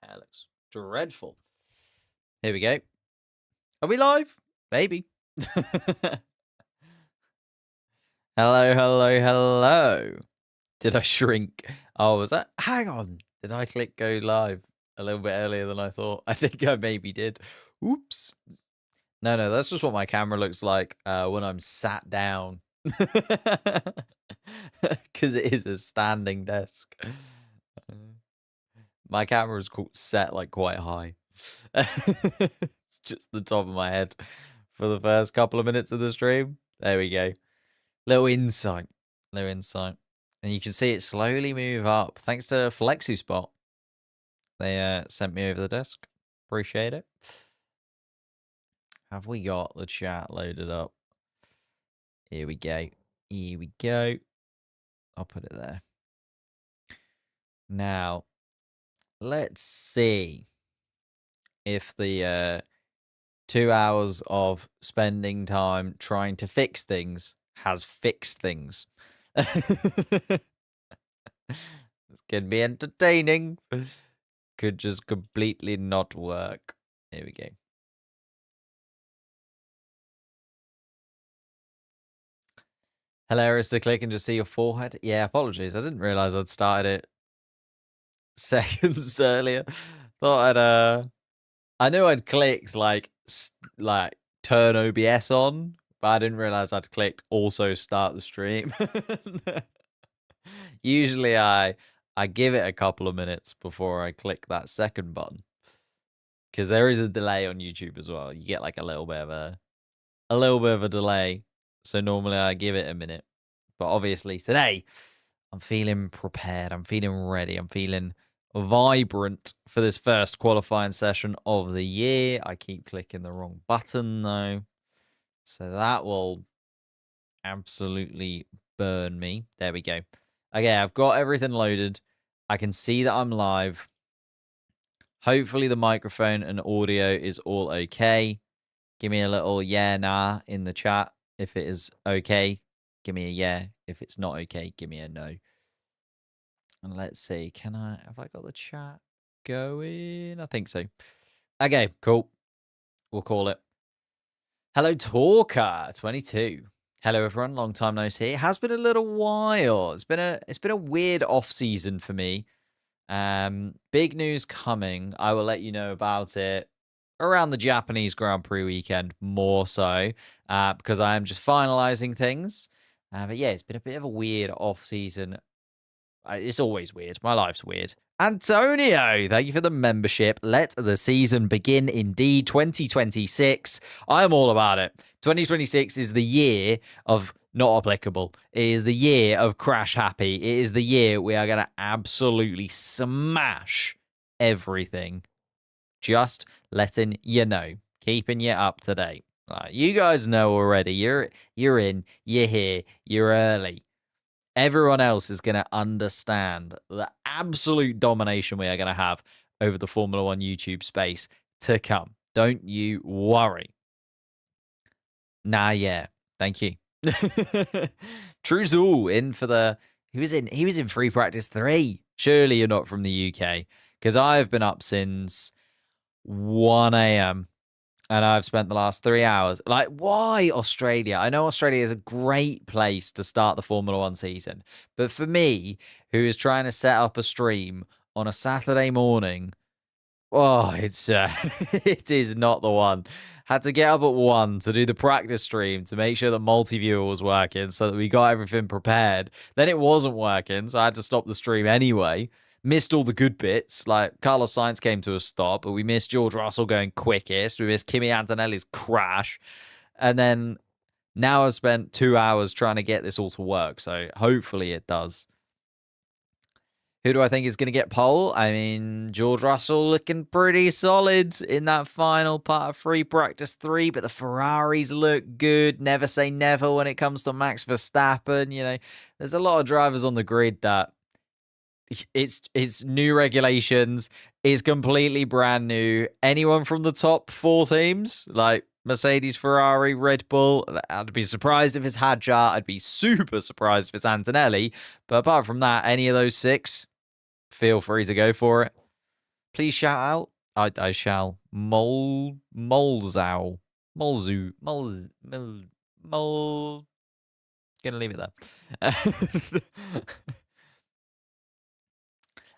That looks dreadful. Here we go. Are we live? Maybe. Hello, hello, hello. Did I shrink? Oh, was that? Hang on. Did I click go live a little bit earlier than I thought? I think I maybe did. Oops. No, that's just what my camera looks like when I'm sat down. Because it is a standing desk. My camera is set like quite high. It's just the top of my head for the first couple of minutes of the stream. There we go. Little insight. And you can see it slowly move up. Thanks to FlexiSpot. They sent me over the desk. Appreciate it. Have we got the chat loaded up? Here we go. I'll put it there. Now, let's see if the 2 hours of spending time trying to fix things has fixed things. It's gonna be entertaining. Could just completely not work. Here we go. Hilarious to click and just see your forehead. Yeah, apologies. I didn't realize I'd started it seconds earlier. Thought I knew I'd clicked like turn OBS on, but I didn't realize I'd clicked also start the stream. Usually I give it a couple of minutes before I click that second button, because there is a delay on YouTube as well. You get like a little bit of a delay. So normally I give it a minute, but obviously today I'm feeling prepared. I'm feeling ready. I'm feeling vibrant for this first qualifying session of the year. I keep clicking the wrong button though, so that will absolutely burn me. There we go. Okay, I've got everything loaded. I can see that I'm live. Hopefully the microphone and audio is all okay. Give me a little yeah, nah in the chat. If it is okay, give me a yeah. If it's not okay, give me a no. And let's see, have I got the chat going? I think so. Okay, cool. We'll call it. Hello, Talker22. Hello, everyone. Long time no see. It has been a little while. It's been a weird off season for me. Big news coming. I will let you know about it around the Japanese Grand Prix weekend, more so, because I am just finalizing things. But yeah, it's been a bit of a weird off season. It's always weird. My life's weird. Antonio, thank you for the membership. Let the season begin indeed. 2026. I'm all about it. 2026 is the year of not applicable. It is the year of crash happy. It is the year we are going to absolutely smash everything. Just letting you know. Keeping you up to date. You guys know already. You're in. You're here. You're early. Everyone else is going to understand the absolute domination we are going to have over the Formula One YouTube space to come. Don't you worry. Nah, yeah. Thank you. True's in for the... He was in free practice 3. Surely you're not from the UK, because I've been up since 1 a.m. and I've spent the last 3 hours. Like, why Australia? I know Australia is a great place to start the Formula One season, but for me, who is trying to set up a stream on a Saturday morning, oh, it's it is not the one. Had to get up at 1 to do the practice stream to make sure that multi-viewer was working so that we got everything prepared. Then it wasn't working, so I had to stop the stream anyway. Missed all the good bits, like Carlos Sainz came to a stop, but we missed George Russell going quickest. We missed Kimi Antonelli's crash. And then now I've spent 2 hours trying to get this all to work, so hopefully it does. Who do I think is going to get pole? I mean, George Russell looking pretty solid in that final part of free practice 3, but the Ferraris look good. Never say never when it comes to Max Verstappen. You know, there's a lot of drivers on the grid that it's new regulations, is completely brand new. Anyone from the top 4 teams, like Mercedes, Ferrari, Red Bull, I'd be surprised if it's Hadjar. I'd be super surprised if it's Antonelli. But apart from that, any of those 6, feel free to go for it. please shout out. I shall. Molzow. Molzu. Mol. Gonna leave it there.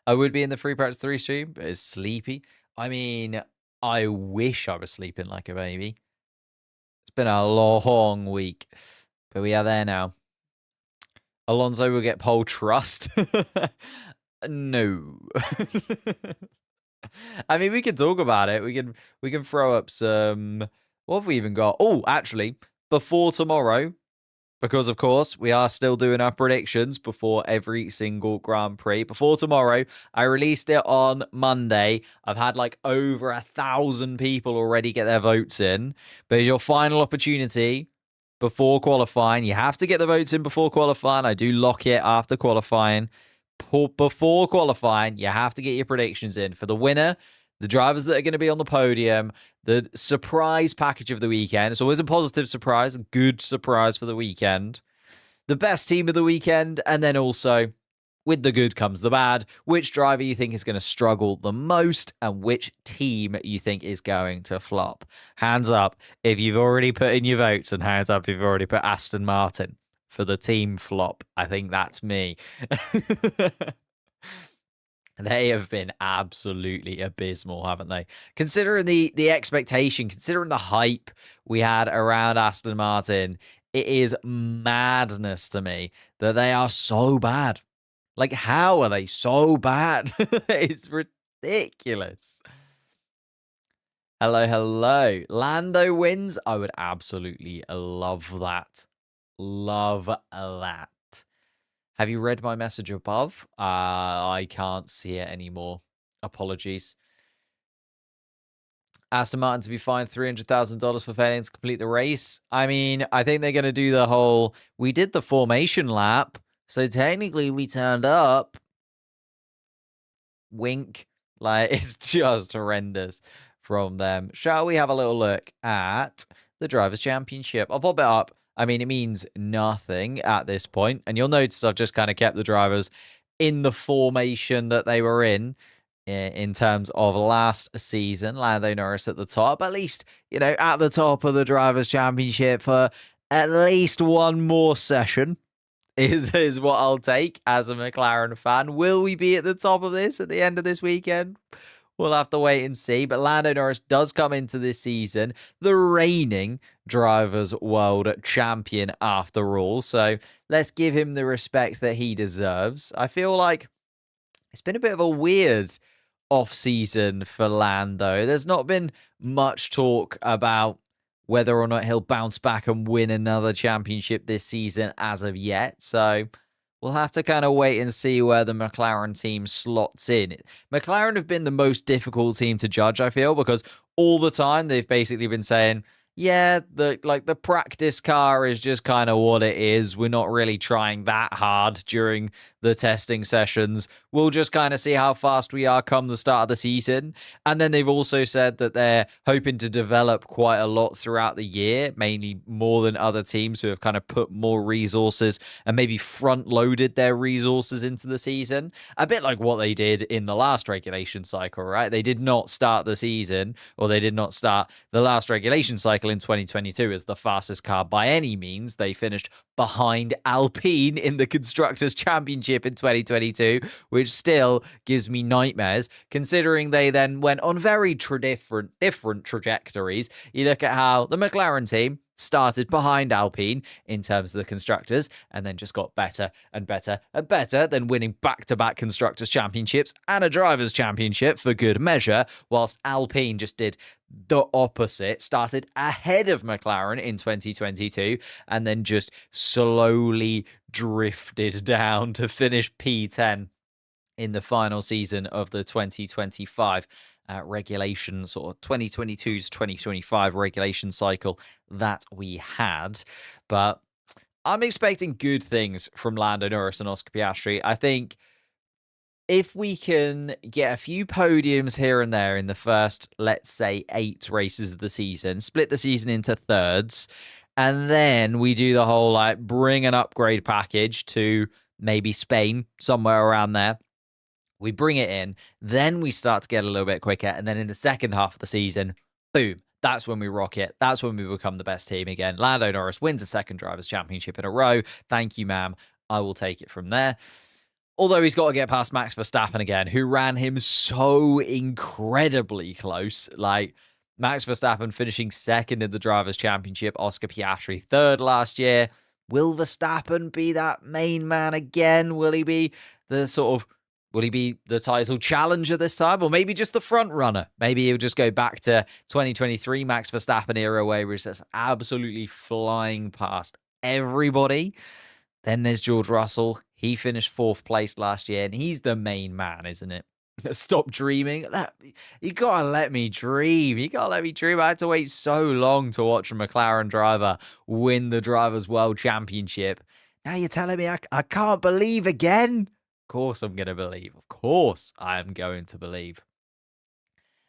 I would be in the Free Practice 3 stream, but it's sleepy. I mean, I wish I was sleeping like a baby. It's been a long week, but we are there now. Alonso will get pole trust. No. I mean, we can talk about it. We can throw up some. What have we even got? Oh, actually, before tomorrow, because of course we are still doing our predictions before every single Grand Prix. Before tomorrow, I released it on Monday. I've had like over 1,000 people already get their votes in. But it's your final opportunity before qualifying. You have to get the votes in before qualifying. I do lock it after qualifying. Before qualifying, you have to get your predictions in for the winner, the drivers that are going to be on the podium, the surprise package of the weekend. It's always a positive surprise, a good surprise for the weekend, the best team of the weekend, and then also, with the good comes the bad, which driver you think is going to struggle the most and which team you think is going to flop. Hands up if you've already put in your votes, and hands up if you've already put Aston Martin for the team flop. I think that's me. They have been absolutely abysmal, haven't they? Considering the expectation, considering the hype we had around Aston Martin, it is madness to me that they are so bad. Like, how are they so bad? It's ridiculous. Hello, hello. Lando wins. I would absolutely love that. Love that. Have you read my message above? I can't see it anymore. Apologies. Aston Martin to be fined $300,000 for failing to complete the race. I mean, I think they're going to do the whole, we did the formation lap, so technically we turned up. Wink. Like, it's just horrendous from them. Shall we have a little look at the Drivers' Championship? I'll pop it up. I mean, it means nothing at this point. And you'll notice I've just kind of kept the drivers in the formation that they were in terms of last season. Lando Norris at the top, at least, you know, at the top of the Drivers' Championship for at least one more session is what I'll take as a McLaren fan. Will we be at the top of this at the end of this weekend? We'll have to wait and see. But Lando Norris does come into this season the reigning Drivers' World Champion after all. So let's give him the respect that he deserves. I feel like it's been a bit of a weird off-season for Lando. There's not been much talk about whether or not he'll bounce back and win another championship this season as of yet. So we'll have to kind of wait and see where the McLaren team slots in. McLaren have been the most difficult team to judge, I feel, because all the time they've basically been saying, yeah, the practice car is just kind of what it is. We're not really trying that hard during the testing sessions. We'll just kind of see how fast we are come the start of the season. And then they've also said that they're hoping to develop quite a lot throughout the year, mainly more than other teams who have kind of put more resources and maybe front-loaded their resources into the season. A bit like what they did in the last regulation cycle, right? They did not start the season, or they did not start the last regulation cycle in 2022 as the fastest car by any means. They finished behind Alpine in the Constructors' Championship in 2022, which still gives me nightmares, considering they then went on very different trajectories. You look at how the McLaren team started behind Alpine in terms of the Constructors, and then just got better and better and better, then winning back-to-back Constructors' Championships and a Drivers' Championship for good measure, whilst Alpine just did the opposite, started ahead of McLaren in 2022, and then just slowly drifted down to finish P10 in the final season of the 2025 regulation, sort of 2022 to 2025 regulation cycle that we had. But I'm expecting good things from Lando Norris and Oscar Piastri. I think if we can get a few podiums here and there in the first, let's say, 8 races of the season, split the season into thirds, and then we do the whole, like, bring an upgrade package to maybe Spain, somewhere around there, We bring it in, then we start to get a little bit quicker, and then in the second half of the season, boom, that's when we rock it. That's when we become the best team again. Lando Norris wins a second Drivers' Championship in a row. Thank you, ma'am. I will take it from there. Although he's got to get past Max Verstappen again, who ran him so incredibly close. Like, Max Verstappen finishing second in the Drivers' Championship, Oscar Piastri third last year. Will Verstappen be that main man again? Will he be the title challenger this time? Or maybe just the front runner? Maybe he'll just go back to 2023 Max Verstappen era where he's just absolutely flying past everybody. Then there's George Russell. He finished 4th place last year, and he's the main man, isn't it? Stop dreaming. You gotta let me dream. You gotta let me dream. I had to wait so long to watch a McLaren driver win the Drivers' World Championship. Now you're telling me I can't believe again? Of course I'm going to believe. Of course I am going to believe.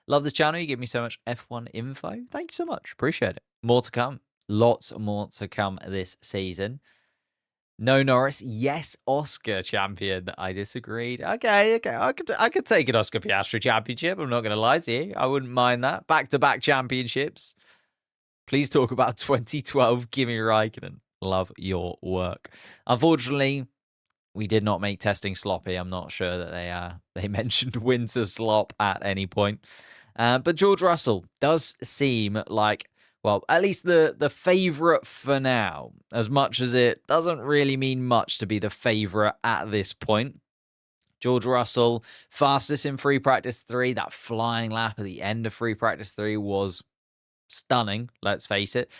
Love this channel. You give me so much F1 info. Thank you so much. Appreciate it. More to come. Lots more to come this season. No Norris. Yes, Oscar champion. I disagreed. Okay. I could take an Oscar Piastri championship. I'm not going to lie to you. I wouldn't mind that. Back-to-back championships. Please talk about 2012 Kimi Räikkönen. Love your work. Unfortunately, we did not make testing sloppy. I'm not sure that they mentioned winter slop at any point. But George Russell does seem like, well, at least the favourite for now, as much as it doesn't really mean much to be the favourite at this point. George Russell, fastest in free practice 3. That flying lap at the end of free practice 3 was stunning, let's face it.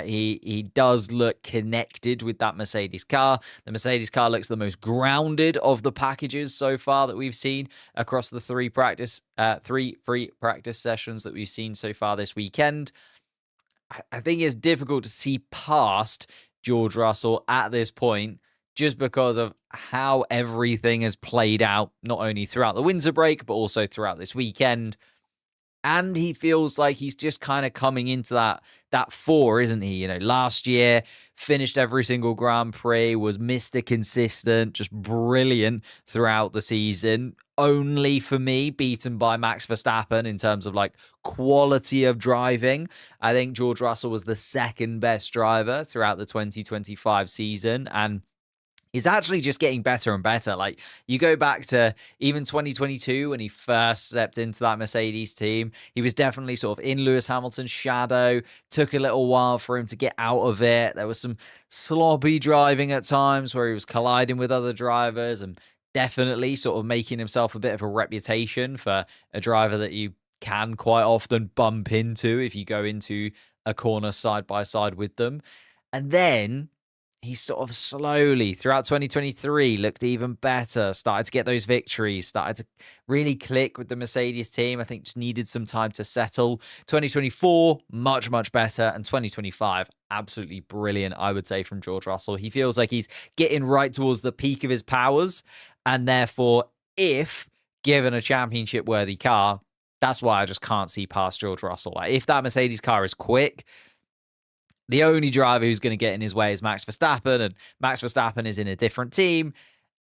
He does look connected with that Mercedes car. The Mercedes car looks the most grounded of the packages so far that we've seen across the three free practice sessions that we've seen so far this weekend. I think it's difficult to see past George Russell at this point just because of how everything has played out, not only throughout the winter break, but also throughout this weekend. And he feels like he's just kind of coming into that 4, isn't he? You know, last year, finished every single Grand Prix, was Mr. Consistent, just brilliant throughout the season. Only for me, beaten by Max Verstappen in terms of like quality of driving. I think George Russell was the second best driver throughout the 2025 season. And he's actually just getting better and better. Like, you go back to even 2022 when he first stepped into that Mercedes team, he was definitely sort of in Lewis Hamilton's shadow. Took a little while for him to get out of it. There was some sloppy driving at times where he was colliding with other drivers and definitely sort of making himself a bit of a reputation for a driver that you can quite often bump into if you go into a corner side by side with them. And then he sort of slowly, throughout 2023, looked even better, started to get those victories, started to really click with the Mercedes team. I think just needed some time to settle. 2024, much, much better. And 2025, absolutely brilliant, I would say, from George Russell. He feels like he's getting right towards the peak of his powers. And therefore, if given a championship-worthy car, that's why I just can't see past George Russell. Like, if that Mercedes car is quick, the only driver who's going to get in his way is Max Verstappen, and Max Verstappen is in a different team,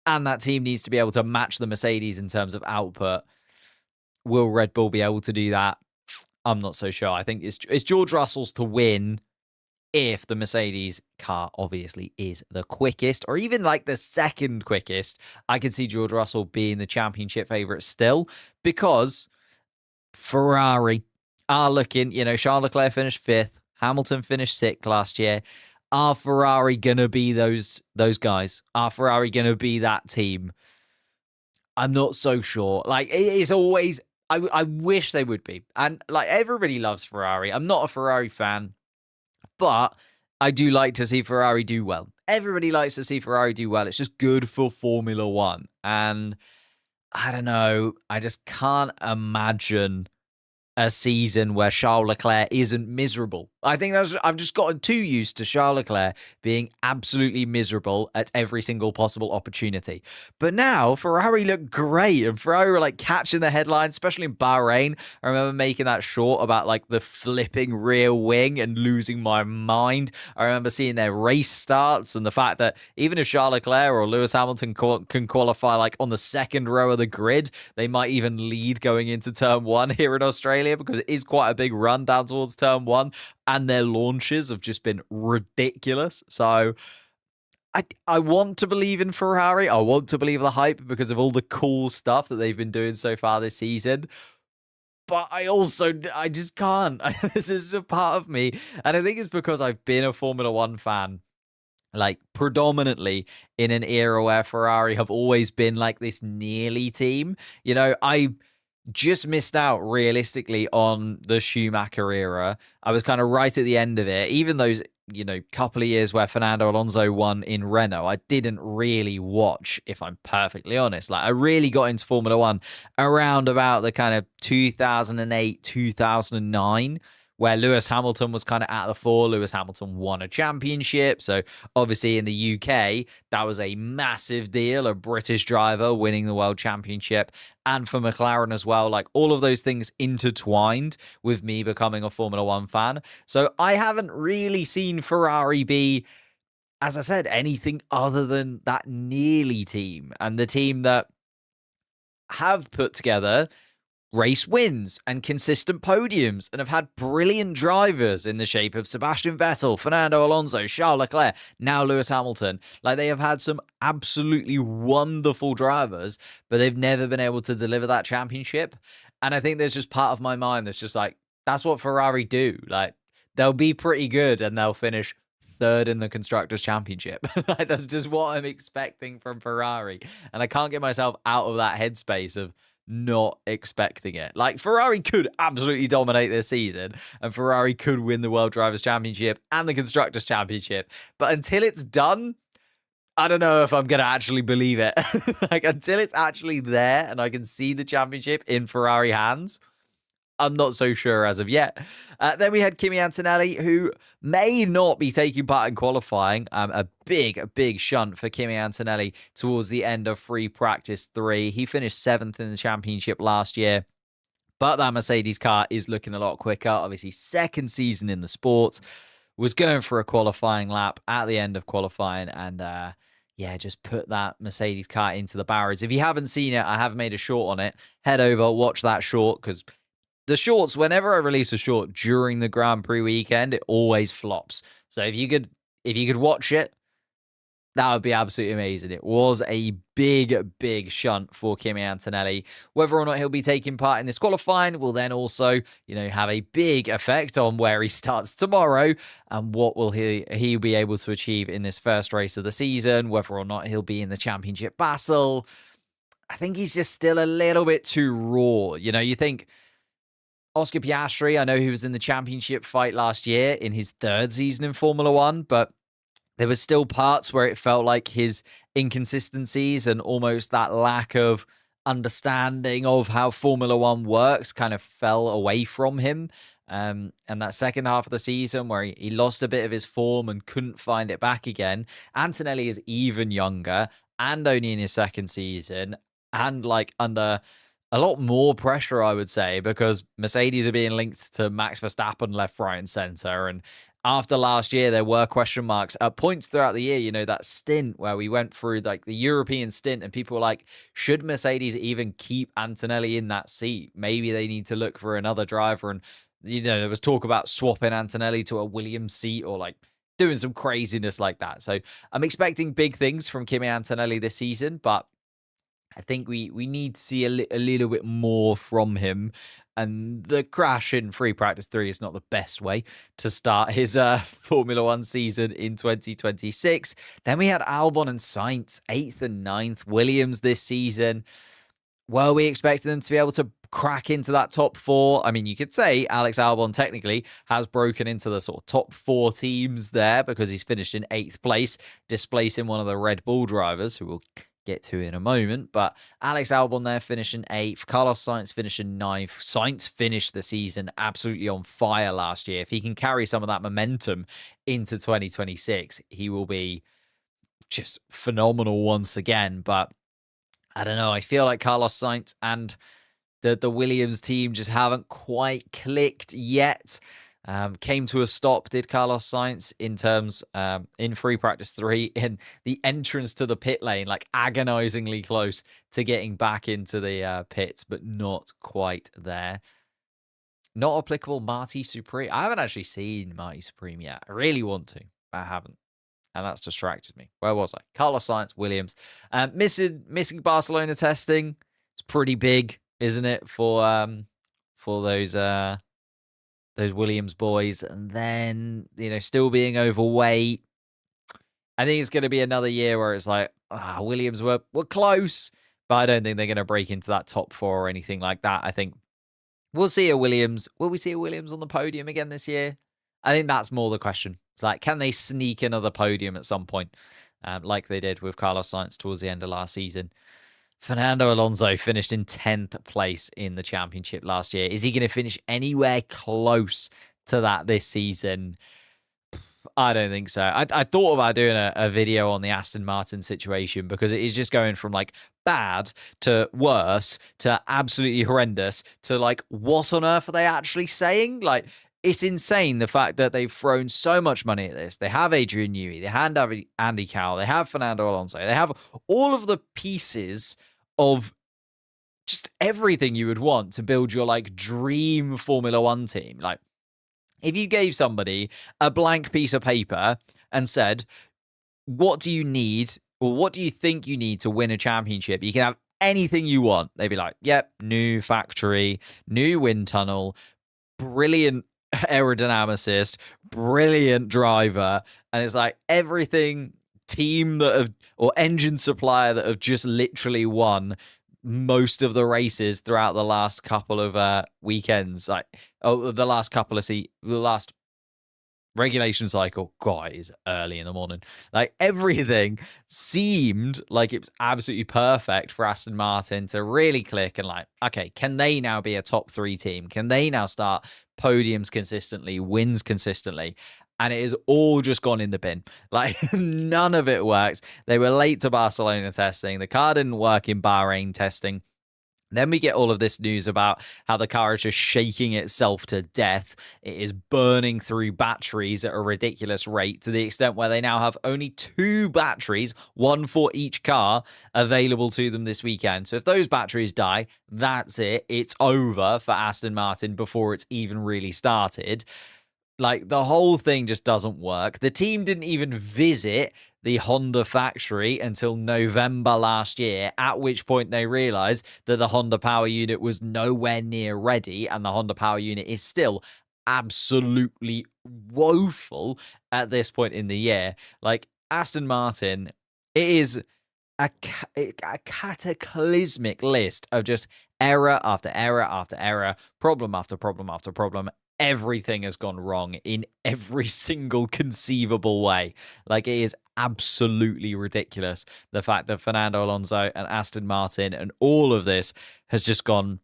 and that team needs to be able to match the Mercedes in terms of output. Will Red Bull be able to do that? I'm not so sure. I think it's George Russell's to win if the Mercedes car obviously is the quickest, or even like the second quickest. I could see George Russell being the championship favourite still, because Ferrari are looking, you know, Charles Leclerc finished 5th. Hamilton finished 6th last year. Are Ferrari going to be those guys? Are Ferrari going to be that team? I'm not so sure. Like, it's always, I wish they would be. And like, everybody loves Ferrari. I'm not a Ferrari fan, but I do like to see Ferrari do well. Everybody likes to see Ferrari do well. It's just good for Formula One. And I don't know. I just can't imagine a season where Charles Leclerc isn't miserable I think I've just gotten too used to Charles Leclerc being absolutely miserable at every single possible opportunity. But now Ferrari look great, and Ferrari were like catching the headlines, especially in Bahrain. I remember making that short about like the flipping rear wing and losing my mind. I remember seeing their race starts and the fact that even if Charles Leclerc or Lewis Hamilton can qualify like on the second row of the grid, they might even lead going into turn one here in Australia, because it is quite a big run down towards turn one. And their launches have just been ridiculous. So I want to believe in Ferrari. I want to believe the hype because of all the cool stuff that they've been doing so far this season. But I just can't. This is a part of me. And I think it's because I've been a Formula One fan, like predominantly in an era where Ferrari have always been like this nearly team. You know, I just missed out realistically on the Schumacher era. I was kind of right at the end of it. Even those, couple of years where Fernando Alonso won in Renault, I didn't really watch, if I'm perfectly honest. Like, I really got into Formula One around about the kind of 2008, 2009, where Lewis Hamilton was kind of at the fore. Lewis Hamilton won a championship. So obviously in the UK, that was a massive deal, a British driver winning the world championship. And for McLaren as well, like all of those things intertwined with me becoming a Formula One fan. So I haven't really seen Ferrari be, as I said, anything other than that nearly team, and the team that have put together race wins and consistent podiums and have had brilliant drivers in the shape of Sebastian Vettel, Fernando Alonso, Charles Leclerc, now Lewis Hamilton. Like, they have had some absolutely wonderful drivers, but they've never been able to deliver that championship. And I think there's just part of my mind that's just like, that's what Ferrari do. Like, they'll be pretty good and they'll finish third in the Constructors' Championship. Like, that's just what I'm expecting from Ferrari. And I can't get myself out of that headspace of not expecting it. Like, Ferrari could absolutely dominate this season, and Ferrari could win the World Drivers' Championship and the Constructors' Championship. But until it's done, I don't know if I'm going to actually believe it. Like, until it's actually there and I can see the championship in Ferrari hands, I'm not so sure as of yet. Then we had Kimi Antonelli, who may not be taking part in qualifying. A big shunt for Kimi Antonelli towards the end of free practice 3. He finished 7th in the championship last year, but that Mercedes car is looking a lot quicker. Obviously, second season in the sport. Was going for a qualifying lap at the end of qualifying, and just put that Mercedes car into the barriers. If you haven't seen it, I have made a short on it. Head over, watch that short, because the shorts, whenever I release a short during the Grand Prix weekend, it always flops. So if you could watch it, that would be absolutely amazing. It was a big shunt for Kimi Antonelli. Whether or not he'll be taking part in this qualifying will then also, have a big effect on where he starts tomorrow and what will he be able to achieve in this first race of the season, whether or not he'll be in the championship battle. I think he's just still a little bit too raw. You think Oscar Piastri, I know he was in the championship fight last year in his third season in Formula One, but there was still parts where it felt like his inconsistencies and almost that lack of understanding of how Formula One works kind of fell away from him. And that second half of the season where he lost a bit of his form and couldn't find it back again. Antonelli is even younger and only in his second season and like under a lot more pressure, I would say, because Mercedes are being linked to Max Verstappen left, right, and center. And after last year, there were question marks at points throughout the year. That stint where we went through like the European stint, and people were like, should Mercedes even keep Antonelli in that seat? Maybe they need to look for another driver. And, there was talk about swapping Antonelli to a Williams seat or like doing some craziness like that. So I'm expecting big things from Kimi Antonelli this season, but I think we need to see a little bit more from him. And the crash in free practice 3 is not the best way to start his Formula One season in 2026. Then we had Albon and Sainz, 8th and 9th. Williams this season. Well, we expected them to be able to crack into that top 4. I mean, you could say Alex Albon technically has broken into the sort of top 4 teams there because he's finished in 8th place, displacing one of the Red Bull drivers who we'll get to in a moment. But Alex Albon there finishing 8th. Carlos Sainz finishing 9th. Sainz finished the season absolutely on fire last year. If he can carry some of that momentum into 2026, he will be just phenomenal once again. But I don't know. I feel like Carlos Sainz and the Williams team just haven't quite clicked yet. Came to a stop, did Carlos Sainz, in terms in free practice 3 in the entrance to the pit lane, like agonizingly close to getting back into the pits, but not quite there. Not applicable Marty Supreme. I haven't actually seen Marty Supreme yet. I really want to, but I haven't. And that's distracted me. Where was I? Carlos Sainz, Williams. Missing Barcelona testing. It's pretty big, isn't it, for those Williams boys? And then, still being overweight. I think it's going to be another year where it's like, Williams were close, but I don't think they're going to break into that top 4 or anything like that. I think we'll see a Williams. Will we see a Williams on the podium again this year? I think that's more the question. It's like, can they sneak another podium at some point, like they did with Carlos Sainz towards the end of last season? Fernando Alonso finished in 10th place in the championship last year. Is he going to finish anywhere close to that this season? I don't think so. I thought about doing a video on the Aston Martin situation because it is just going from like bad to worse to absolutely horrendous to like, what on earth are they actually saying? Like, it's insane the fact that they've thrown so much money at this. They have Adrian Newey, they have Andy Cowell, they have Fernando Alonso, they have all of the pieces of just everything you would want to build your like dream Formula One team. Like, if you gave somebody a blank piece of paper and said, what do you need, or what do you think you need to win a championship? You can have anything you want. They'd be like, yep, new factory, new wind tunnel, brilliant aerodynamicist, brilliant driver. And it's like everything team that have, or engine supplier that have just literally won most of the races throughout the last couple of weekends, like the last regulation cycle. God, it is early in the morning. Like, everything seemed like it was absolutely perfect for Aston Martin to really click and like, okay, can they now be a top 3 team? Can they now start podiums consistently, wins consistently? And it has all just gone in the bin. Like, none of it works. They were late to Barcelona testing. The car didn't work in Bahrain testing. Then we get all of this news about how the car is just shaking itself to death. It is burning through batteries at a ridiculous rate, to the extent where they now have only 2 batteries, one for each car, available to them this weekend. So if those batteries die, that's it. It's over for Aston Martin before it's even really started. Like, the whole thing just doesn't work. The team didn't even visit the Honda factory until November last year, at which point they realized that the Honda power unit was nowhere near ready, and the Honda power unit is still absolutely woeful at this point in the year. Like, Aston Martin, it is a cataclysmic list of just error after error after error, problem after problem after problem. Everything has gone wrong in every single conceivable way. Like, it is absolutely ridiculous, the fact that Fernando Alonso and Aston Martin and all of this has just gone,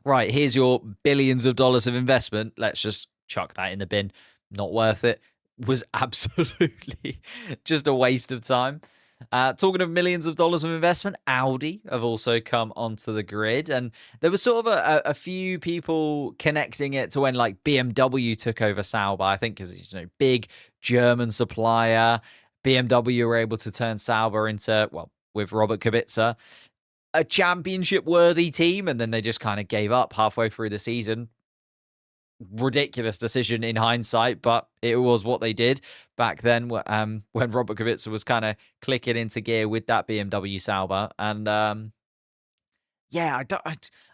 right, here's your billions of dollars of investment. Let's just chuck that in the bin. Not worth it. Was absolutely just a waste of time. Talking of millions of dollars of investment, Audi have also come onto the grid, and there was sort of a few people connecting it to when like BMW took over Sauber. I think because it's big German supplier, BMW were able to turn Sauber into, well, with Robert Kubica, a championship-worthy team, and then they just kind of gave up halfway through the season. Ridiculous decision in hindsight, but it was what they did back then when Robert Kubica was kind of clicking into gear with that BMW Sauber. And yeah,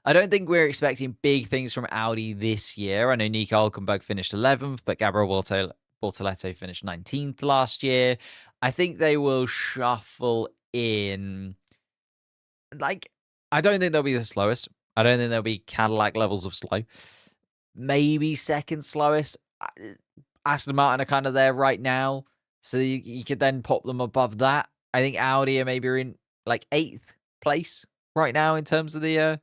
I don't think we're expecting big things from Audi this year. I know Nico Hülkenberg finished 11th, but Gabriel Bortoleto finished 19th last year. I think they will shuffle in. Like, I don't think they'll be the slowest. I don't think they'll be Cadillac levels of slow. Maybe second slowest. Aston Martin are kind of there right now, so you could then pop them above that. I think Audi are maybe in like 8th place right now in terms of the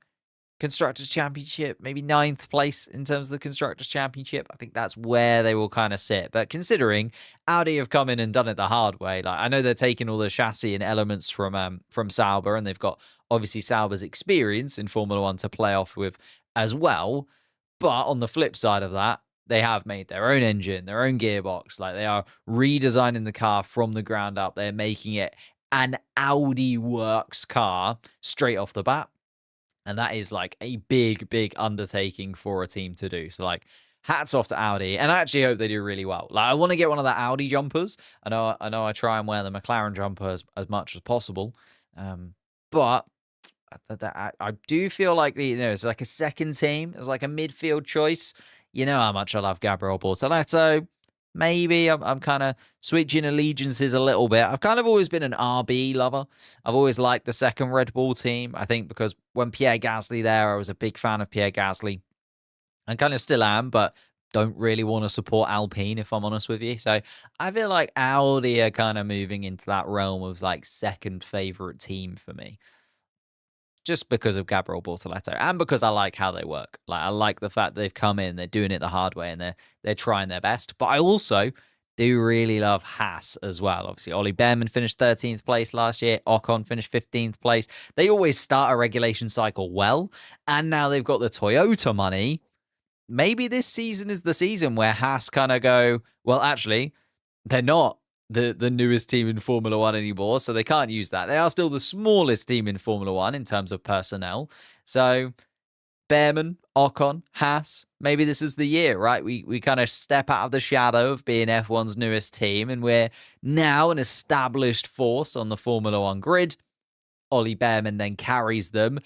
Constructors' Championship, maybe 9th place in terms of the Constructors' Championship. I think that's where they will kind of sit. But considering Audi have come in and done it the hard way, like I know they're taking all the chassis and elements from Sauber, and they've got obviously Sauber's experience in Formula One to play off with as well. But on the flip side of that, they have made their own engine, their own gearbox. Like they are redesigning the car from the ground up. They're making it an Audi Works car straight off the bat. And that is like a big, big undertaking for a team to do. So like hats off to Audi. And I actually hope they do really well. Like I want to get one of the Audi jumpers. I know I try and wear the McLaren jumper as much as possible. But I do feel like it's like a second team. It's like a midfield choice. You know how much I love Gabriel Bortoleto. Maybe I'm kind of switching allegiances a little bit. I've kind of always been an RB lover. I've always liked the second Red Bull team. I think because when Pierre Gasly there, I was a big fan of Pierre Gasly. I kind of still am, but don't really want to support Alpine, if I'm honest with you. So I feel like Audi are kind of moving into that realm of like second favorite team for me. Just because of Gabriel Bortoleto and because I like how they work. Like I like the fact they've come in, they're doing it the hard way, and they're trying their best. But I also do really love Haas as well. Obviously, Ollie Behrman finished 13th place last year. Ocon finished 15th place. They always start a regulation cycle well, and now they've got the Toyota money. Maybe this season is the season where Haas kind of go, well, actually, they're not the newest team in Formula One anymore, so they can't use that. They are still the smallest team in Formula One in terms of personnel. So Behrman, Ocon, Haas, maybe this is the year, right? We kind of step out of the shadow of being F1's newest team, and we're now an established force on the Formula One grid. Ollie Behrman then carries them.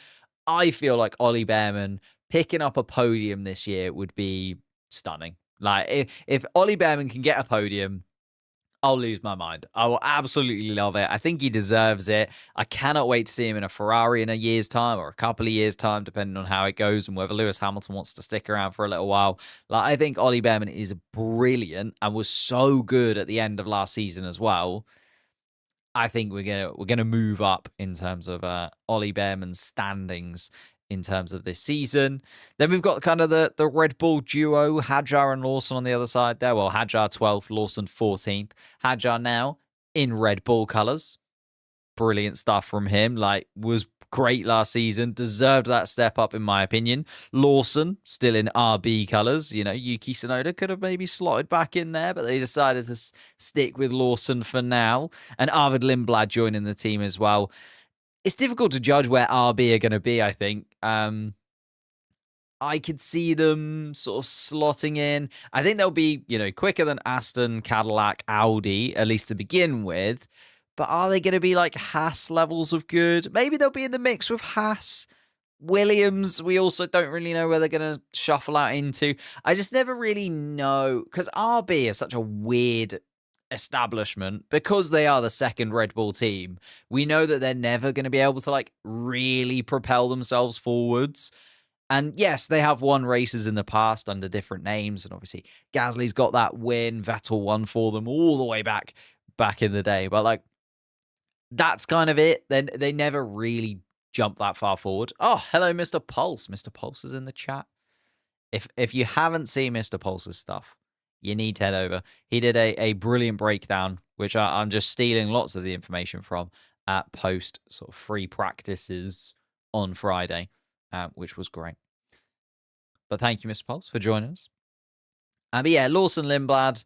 I feel like Ollie Behrman picking up a podium this year would be stunning. Like if Ollie Behrman can get a podium, I'll lose my mind. I will absolutely love it. I think he deserves it. I cannot wait to see him in a Ferrari in a year's time or a couple of years' time, depending on how it goes and whether Lewis Hamilton wants to stick around for a little while. Like I think Ollie Behrman is brilliant and was so good at the end of last season as well. I think we're gonna move up in terms of Ollie Behrman's standings in terms of this season. Then we've got kind of the Red Bull duo, Hadjar and Lawson on the other side there. Well, Hadjar 12th, Lawson 14th. Hadjar now in Red Bull colours. Brilliant stuff from him. Like, was great last season. Deserved that step up, in my opinion. Lawson, still in RB colours. You know, Yuki Tsunoda could have maybe slotted back in there, but they decided to stick with Lawson for now. And Arvid Lindblad joining the team as well. It's difficult to judge where RB are going to be, I think. I could see them sort of slotting in. I think they'll be, quicker than Aston, Cadillac, Audi, at least to begin with. But are they going to be like Haas levels of good? Maybe they'll be in the mix with Haas. Williams, we also don't really know where they're going to shuffle out into. I just never really know, because RB is such a weird establishment because they are the second Red Bull team. We know that they're never going to be able to like really propel themselves forwards. And yes, they have won races in the past under different names, and obviously Gasly's got that win. Vettel won for them all the way back in the day, but like that's kind of it. Then they never really jump that far forward. Oh, hello, Mr. Pulse. Mr. Pulse is in the chat. If you haven't seen Mr. Pulse's stuff, you need to head over. He did a brilliant breakdown, which I'm just stealing lots of the information from at post sort of free practices on Friday, which was great. But thank you, Mr. Pulse, for joining us. But yeah, Lawson, Lindblad,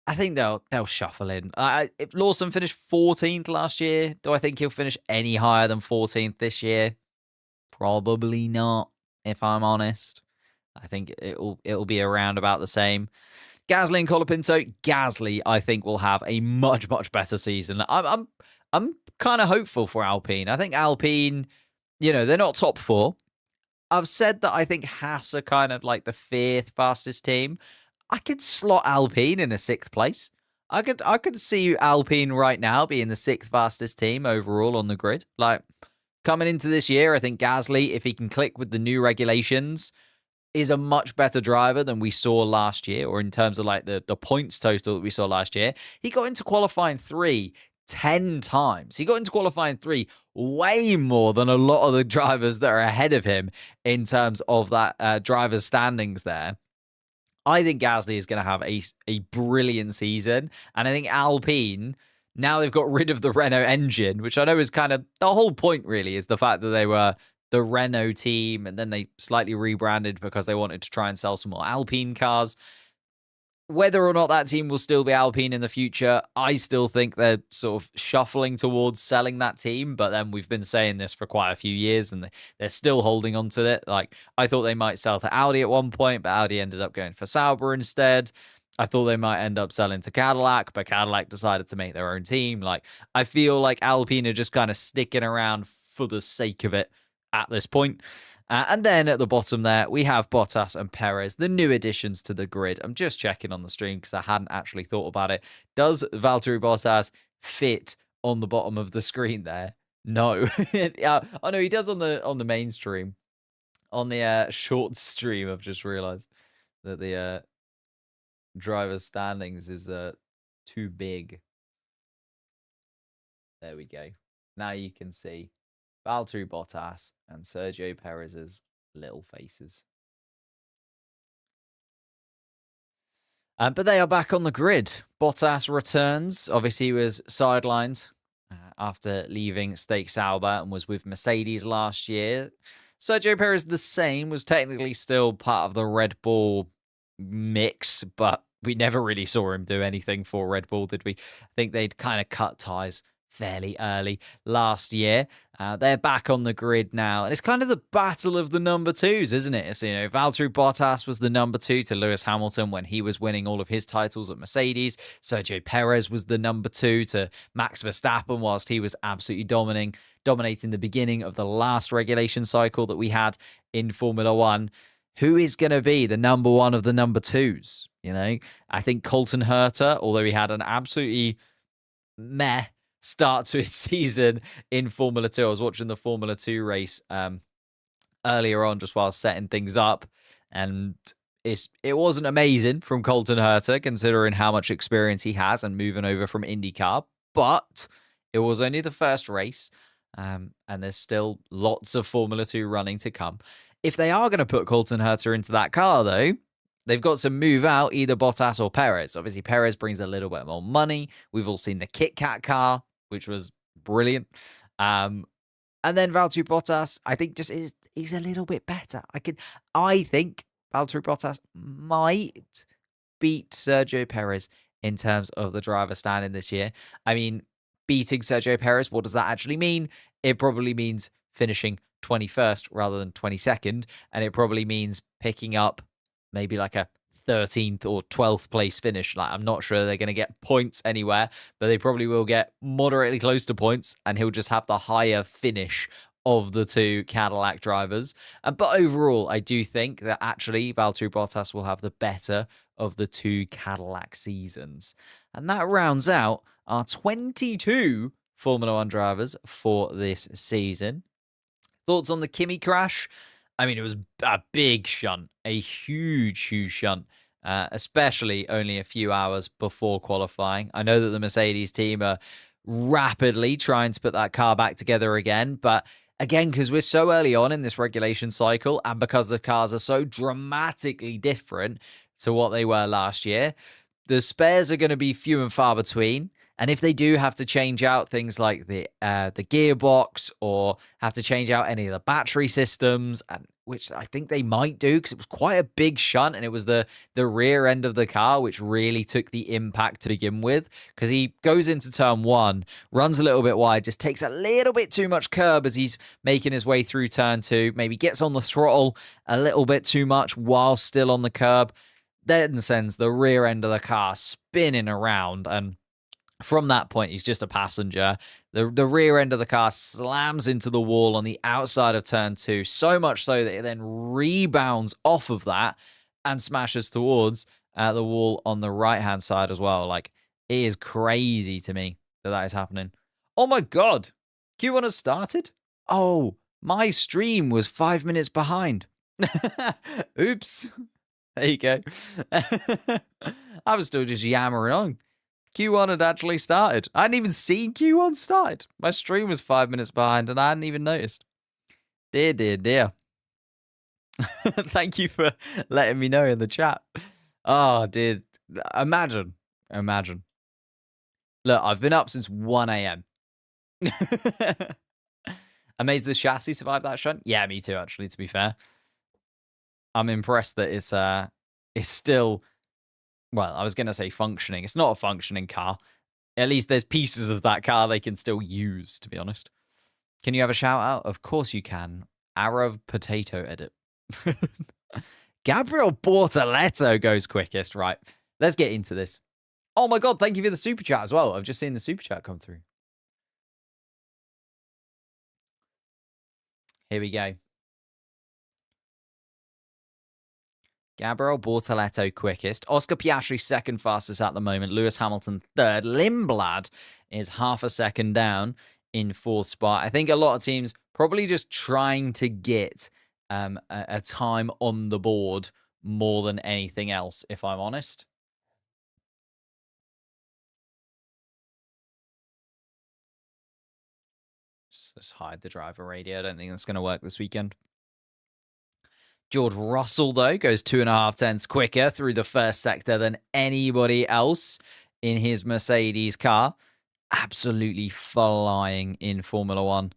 I think they'll shuffle in. If Lawson finished 14th last year, do I think he'll finish any higher than 14th this year? Probably not, if I'm honest. I think it'll be around about the same. Gasly and Colapinto. Gasly, I think, will have a much, much better season. I'm kind of hopeful for Alpine. I think Alpine, they're not top 4. I've said that I think Haas are kind of like the 5th fastest team. I could slot Alpine in a 6th place. I could see Alpine right now being the 6th fastest team overall on the grid. Like coming into this year, I think Gasly, if he can click with the new regulations, is a much better driver than we saw last year, or in terms of like the points total that we saw last year. He got into qualifying 3, 10 times. He got into qualifying 3 way more than a lot of the drivers that are ahead of him in terms of that driver's standings there. I think Gasly is going to have a brilliant season. And I think Alpine, now they've got rid of the Renault engine, which I know is kind of the whole point, really, is the fact that they were the Renault team and then they slightly rebranded because they wanted to try and sell some more Alpine cars. Whether or not that team will still be Alpine in the future, I still think they're sort of shuffling towards selling that team. But then we've been saying this for quite a few years and they're still holding on to it. Like, I thought they might sell to Audi at one point, but Audi ended up going for Sauber instead. I thought they might end up selling to Cadillac, but Cadillac decided to make their own team. Like, I feel like Alpine are just kind of sticking around for the sake of it at this point. And then at the bottom there, we have Bottas and Perez, the new additions to the grid. I'm just checking on the stream because I hadn't actually thought about it. Does Valtteri Bottas fit on the bottom of the screen there? No. Oh, no, he does on the main stream. On the short stream, I've just realized that the driver's standings is too big. There we go. Now you can see Valtteri Bottas and Sergio Perez's little faces. But they are back on the grid. Bottas returns. Obviously, he was sidelined after leaving Stake Sauber and was with Mercedes last year. Sergio Perez, the same, was technically still part of the Red Bull mix, but we never really saw him do anything for Red Bull, did we? I think they'd kind of cut ties fairly early last year. They're back on the grid now, and it's kind of the battle of the number twos, isn't it? So, Valtteri Bottas was the number 2 to Lewis Hamilton when he was winning all of his titles at Mercedes. Sergio Perez was the number 2 to Max Verstappen whilst he was absolutely dominating the beginning of the last regulation cycle that we had in Formula One. Who is going to be the number 1 of the number 2s? I think Colton Herta, although he had an absolutely meh start to his season in Formula 2. I was watching the Formula 2 race earlier on just while setting things up, and it wasn't amazing from Colton Herta considering how much experience he has and moving over from IndyCar, but it was only the first race, and there's still lots of Formula 2 running to come. If they are going to put Colton Herta into that car, though, they've got to move out either Bottas or Perez. Obviously, Perez brings a little bit more money. We've all seen the Kit Kat car, which was brilliant. And then Valtteri Bottas, I think he's a little bit better. I think Valtteri Bottas might beat Sergio Perez in terms of the driver standing this year. I mean, beating Sergio Perez, what does that actually mean? It probably means finishing 21st rather than 22nd, and it probably means picking up maybe like a 13th or 12th place finish. Like, I'm not sure they're going to get points anywhere, but they probably will get moderately close to points, and he'll just have the higher finish of the 2 Cadillac drivers. But overall, I do think that actually Valtteri Bottas will have the better of the 2 Cadillac seasons. And that rounds out our 22 Formula 1 drivers for this season. Thoughts on the Kimi crash? I mean, it was a big shunt, a huge, huge shunt, especially only a few hours before qualifying. I know that the Mercedes team are rapidly trying to put that car back together again, but again, because we're so early on in this regulation cycle and because the cars are so dramatically different to what they were last year, the spares are going to be few and far between. And if they do have to change out things like the gearbox or have to change out any of the battery systems, which I think they might do because it was quite a big shunt and it was the rear end of the car which really took the impact to begin with, because he goes into turn 1, runs a little bit wide, just takes a little bit too much curb as he's making his way through turn 2, maybe gets on the throttle a little bit too much while still on the curb, then sends the rear end of the car spinning around, and from that point, he's just a passenger. The rear end of the car slams into the wall on the outside of turn 2, so much so that it then rebounds off of that and smashes towards the wall on the right-hand side as well. Like, it is crazy to me that is happening. Oh my God, Q1 has started? Oh, my stream was 5 minutes behind. Oops. There you go. I was still just yammering on. Q1 had actually started. I hadn't even seen Q1 started. My stream was 5 minutes behind and I hadn't even noticed. Dear, dear, dear. Thank you for letting me know in the chat. Oh, dude. Imagine. Look, I've been up since 1 a.m. Amazed the chassis survived that shunt? Yeah, me too, actually, to be fair. I'm impressed that it's still, well, I was going to say functioning. It's not a functioning car. At least there's pieces of that car they can still use, to be honest. Can you have a shout out? Of course you can. Arrow Potato Edit. Gabriel Bortoletto goes quickest. Right, let's get into this. Oh my God, thank you for the super chat as well. I've just seen the super chat come through. Here we go. Gabriel Bortoletto quickest. Oscar Piastri second fastest at the moment. Lewis Hamilton third. Lindblad is half a second down in fourth spot. I think a lot of teams probably just trying to get a time on the board more than anything else, if I'm honest. Just hide the driver radio. I don't think that's going to work this weekend. George Russell, though, goes 2.5 tenths quicker through the first sector than anybody else in his Mercedes car. Absolutely flying in Formula One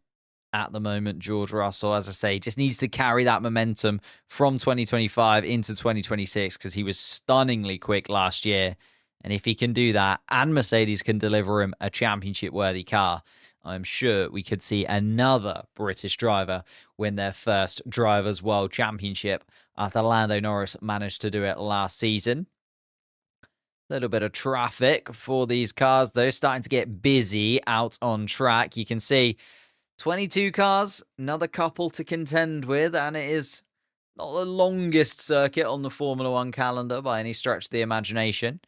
at the moment, George Russell. As I say, just needs to carry that momentum from 2025 into 2026 because he was stunningly quick last year. And if he can do that and Mercedes can deliver him a championship-worthy car, I'm sure we could see another British driver win their first Drivers' World Championship after Lando Norris managed to do it last season. A little bit of traffic for these cars, though, starting to get busy out on track. You can see 22 cars, another couple to contend with, and it is not the longest circuit on the Formula One calendar by any stretch of the imagination,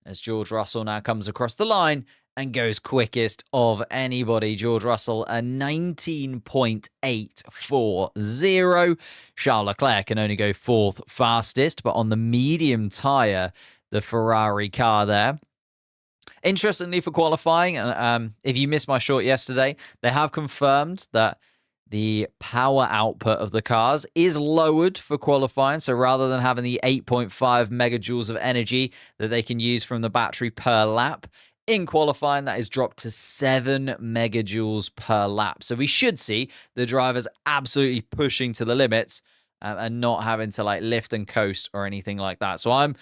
as George Russell now comes across the line and goes quickest of anybody. George Russell, a 19.840. Charles Leclerc can only go fourth fastest, but on the medium tyre, the Ferrari car there. Interestingly, for qualifying, if you missed my short yesterday, they have confirmed that the power output of the cars is lowered for qualifying. So rather than having the 8.5 megajoules of energy that they can use from the battery per lap, in qualifying, that is dropped to 7 megajoules per lap. So we should see the drivers absolutely pushing to the limits and not having to like lift and coast or anything like that. So I'm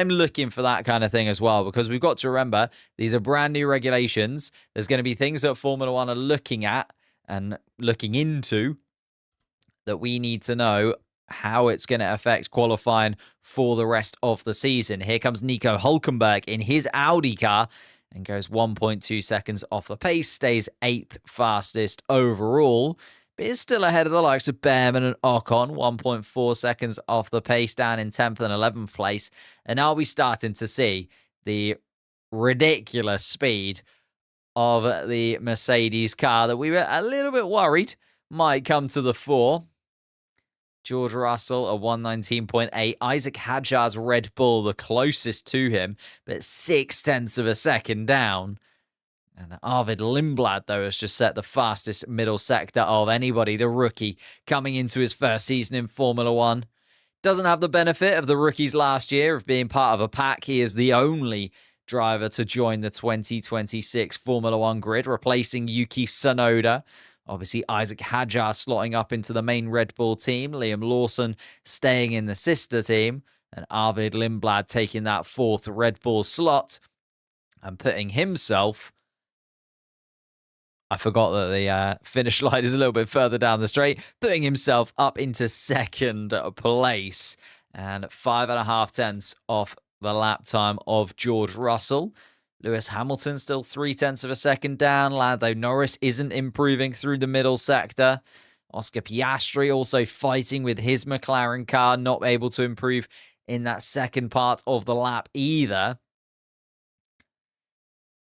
looking for that kind of thing as well, because we've got to remember these are brand new regulations. There's going to be things that Formula One are looking at and looking into that we need to know how it's going to affect qualifying for the rest of the season. Here comes Nico Hülkenberg in his Audi car and goes 1.2 seconds off the pace, stays 8th fastest overall, but is still ahead of the likes of Behrman and Ocon, 1.4 seconds off the pace, down in 10th and 11th place. And are we starting to see the ridiculous speed of the Mercedes car that we were a little bit worried might come to the fore? George Russell, a 119.8. Isaac Hadjar's Red Bull, the closest to him, but 6 tenths of a second down. And Arvid Lindblad, though, has just set the fastest middle sector of anybody, the rookie, coming into his first season in Formula One. Doesn't have the benefit of the rookies last year of being part of a pack. He is the only driver to join the 2026 Formula One grid, replacing Yuki Tsunoda. Obviously, Isaac Hadjar slotting up into the main Red Bull team. Liam Lawson staying in the sister team. And Arvid Lindblad taking that 4th Red Bull slot and putting himself... I forgot that the finish line is a little bit further down the straight, putting himself up into 2nd place and 5.5 tenths off the lap time of George Russell. Lewis Hamilton still 3 tenths of a second down. Lando Norris isn't improving through the middle sector. Oscar Piastri also fighting with his McLaren car, not able to improve in that second part of the lap either.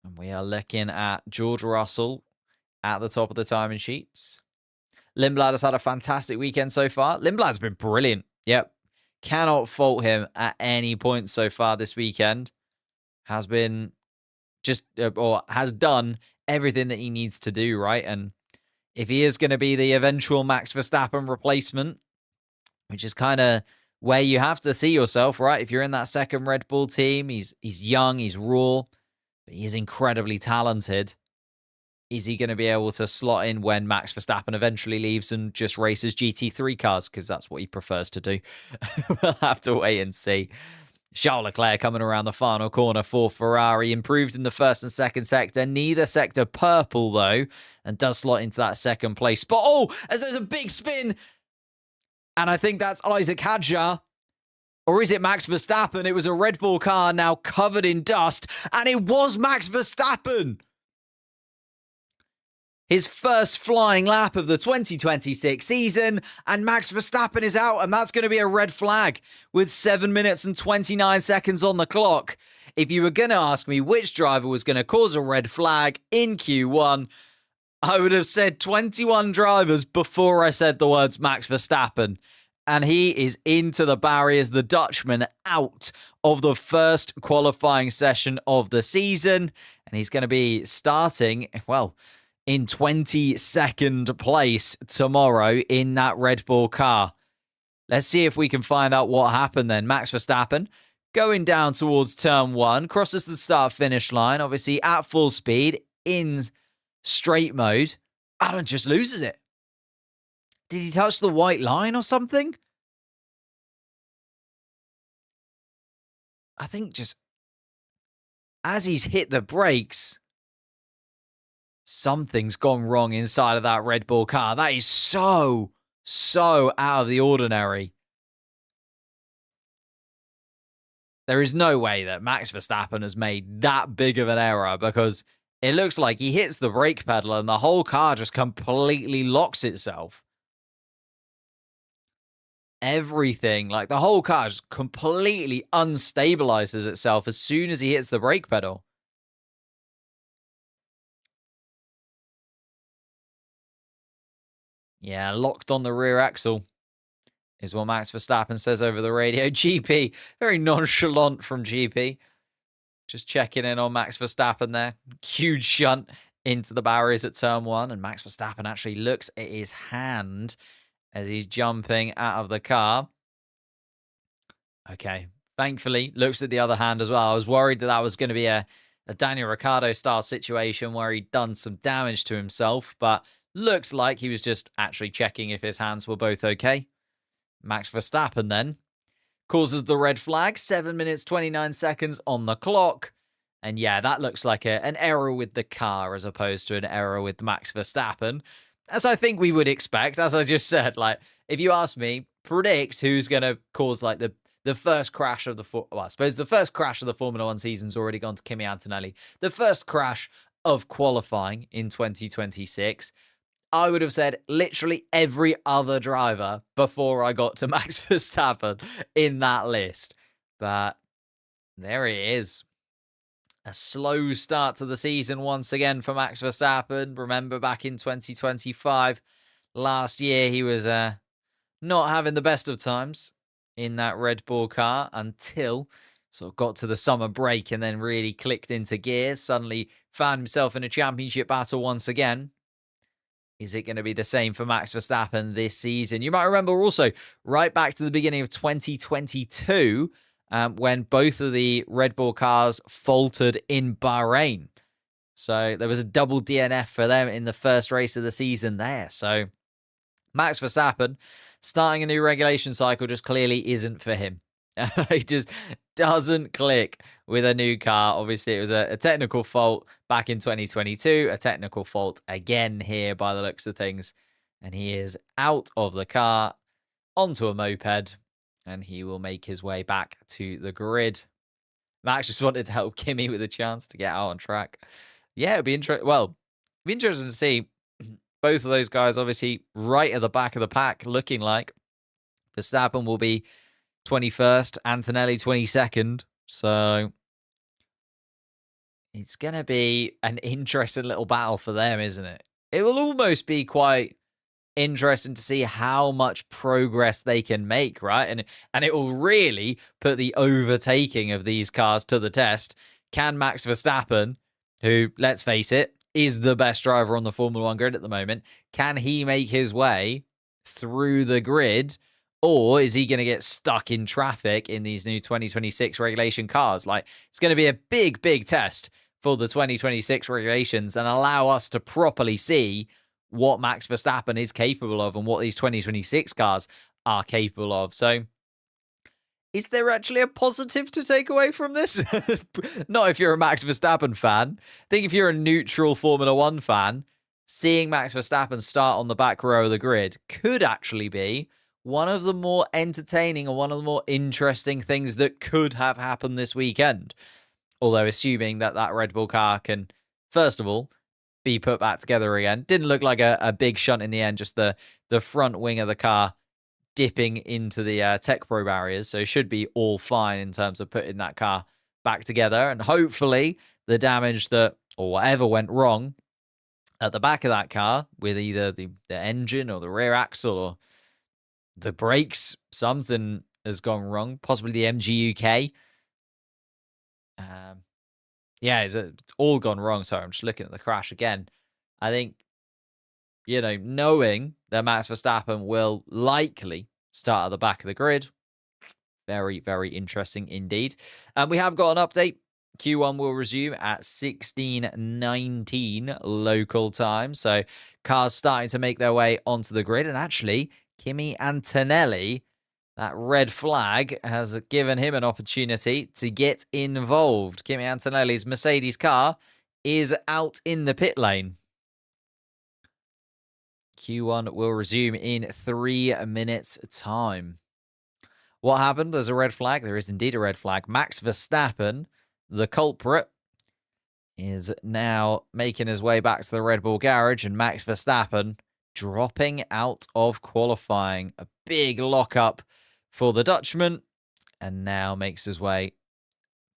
And we are looking at George Russell at the top of the timing sheets. Lindblad has had a fantastic weekend so far. Lindblad's been brilliant. Yep. Cannot fault him at any point so far this weekend. Has been just or has done everything that he needs to do, right? And if he is going to be the eventual Max Verstappen replacement, which is kind of where you have to see yourself, right? If you're in that second Red Bull team, he's young, he's raw, but he is incredibly talented. Is he going to be able to slot in when Max Verstappen eventually leaves and just races GT3 cars? Because that's what he prefers to do. We'll have to wait and see. Charles Leclerc coming around the final corner for Ferrari. Improved in the first and second sector. Neither sector purple, though, and does slot into that second place spot. Oh, as there's a big spin. And I think that's Isaac Hadjar. Or is it Max Verstappen? It was a Red Bull car now covered in dust. And it was Max Verstappen. His first flying lap of the 2026 season, and Max Verstappen is out, and that's going to be a red flag with 7 minutes and 29 seconds on the clock. If you were going to ask me which driver was going to cause a red flag in Q1, I would have said 21 drivers before I said the words Max Verstappen. And he is into the barriers, the Dutchman out of the first qualifying session of the season. And he's going to be starting, well, in 22nd place tomorrow in that Red Bull car. Let's see if we can find out what happened then. Max Verstappen going down towards turn 1, crosses the start-finish line, obviously at full speed, in straight mode, and just loses it. Did he touch the white line or something? I think just as he's hit the brakes, something's gone wrong inside of that Red Bull car. That is so out of the ordinary. There is no way that Max Verstappen has made that big of an error, because it looks like he hits the brake pedal and the whole car just completely locks itself. Everything, like the whole car just completely unstabilizes itself as soon as he hits the brake pedal. Yeah, locked on the rear axle is what Max Verstappen says over the radio. GP, very nonchalant from GP. Just checking in on Max Verstappen there. Huge shunt into the barriers at turn 1. And Max Verstappen actually looks at his hand as he's jumping out of the car. Okay, thankfully, looks at the other hand as well. I was worried that that was going to be a Daniel Ricciardo style situation where he'd done some damage to himself, but looks like he was just actually checking if his hands were both okay. Max Verstappen then causes the red flag, 7 minutes, 29 seconds on the clock. And yeah, that looks like an error with the car as opposed to an error with Max Verstappen, as I think we would expect. As I just said, like, if you ask me, predict who's going to cause like the first crash of the, well, I suppose the first crash of the Formula 1 season's already gone to Kimi Antonelli. The first crash of qualifying in 2026, I would have said literally every other driver before I got to Max Verstappen in that list. But there he is. A slow start to the season once again for Max Verstappen. Remember back in 2025, last year, he was not having the best of times in that Red Bull car until sort of got to the summer break and then really clicked into gear. Suddenly found himself in a championship battle once again. Is it going to be the same for Max Verstappen this season? You might remember also right back to the beginning of 2022 when both of the Red Bull cars faltered in Bahrain. So there was a double DNF for them in the first race of the season there. So Max Verstappen starting a new regulation cycle just clearly isn't for him. It just doesn't click with a new car. Obviously, it was a technical fault back in 2022, a technical fault again here by the looks of things. And he is out of the car onto a moped, and he will make his way back to the grid. Max just wanted to help Kimi with a chance to get out on track. Yeah, it'd be interesting. Well, it'd be interesting to see both of those guys obviously right at the back of the pack, looking like Verstappen will be 21st, Antonelli 22nd. So it's going to be an interesting little battle for them, isn't it? It will almost be quite interesting to see how much progress they can make, right? And it will really put the overtaking of these cars to the test. Can Max Verstappen who, let's face it, is the best driver on the Formula One grid at the moment. Can he make his way through the grid, or is he going to get stuck in traffic in these new 2026 regulation cars? Like, it's going to be a big, big test for the 2026 regulations and allow us to properly see what Max Verstappen is capable of and what these 2026 cars are capable of. So, is there actually a positive to take away from this? Not if you're a Max Verstappen fan. I think if you're a neutral Formula One fan, seeing Max Verstappen start on the back row of the grid could actually be one of the more entertaining and one of the more interesting things that could have happened this weekend. Although assuming that that Red Bull car can, first of all, be put back together again. Didn't look like a big shunt in the end, just the front wing of the car dipping into the Tech Pro barriers, so should be all fine in terms of putting that car back together. And hopefully the damage that, or whatever went wrong at the back of that car with either the engine or the rear axle or the brakes, something has gone wrong, possibly the MGUK. Yeah, it's all gone wrong. Sorry, I'm just looking at the crash again. I think, knowing that Max Verstappen will likely start at the back of the grid, very, very interesting indeed. And we have got an update. Q1 will resume at 16:19 local time. So cars starting to make their way onto the grid. And actually, Kimi Antonelli, that red flag, has given him an opportunity to get involved. Kimi Antonelli's Mercedes car is out in the pit lane. Q1 will resume in 3 minutes' time. What happened? There's a red flag. There is indeed a red flag. Max Verstappen, the culprit, is now making his way back to the Red Bull garage, and Max Verstappen dropping out of qualifying. A big lockup for the Dutchman, and now makes his way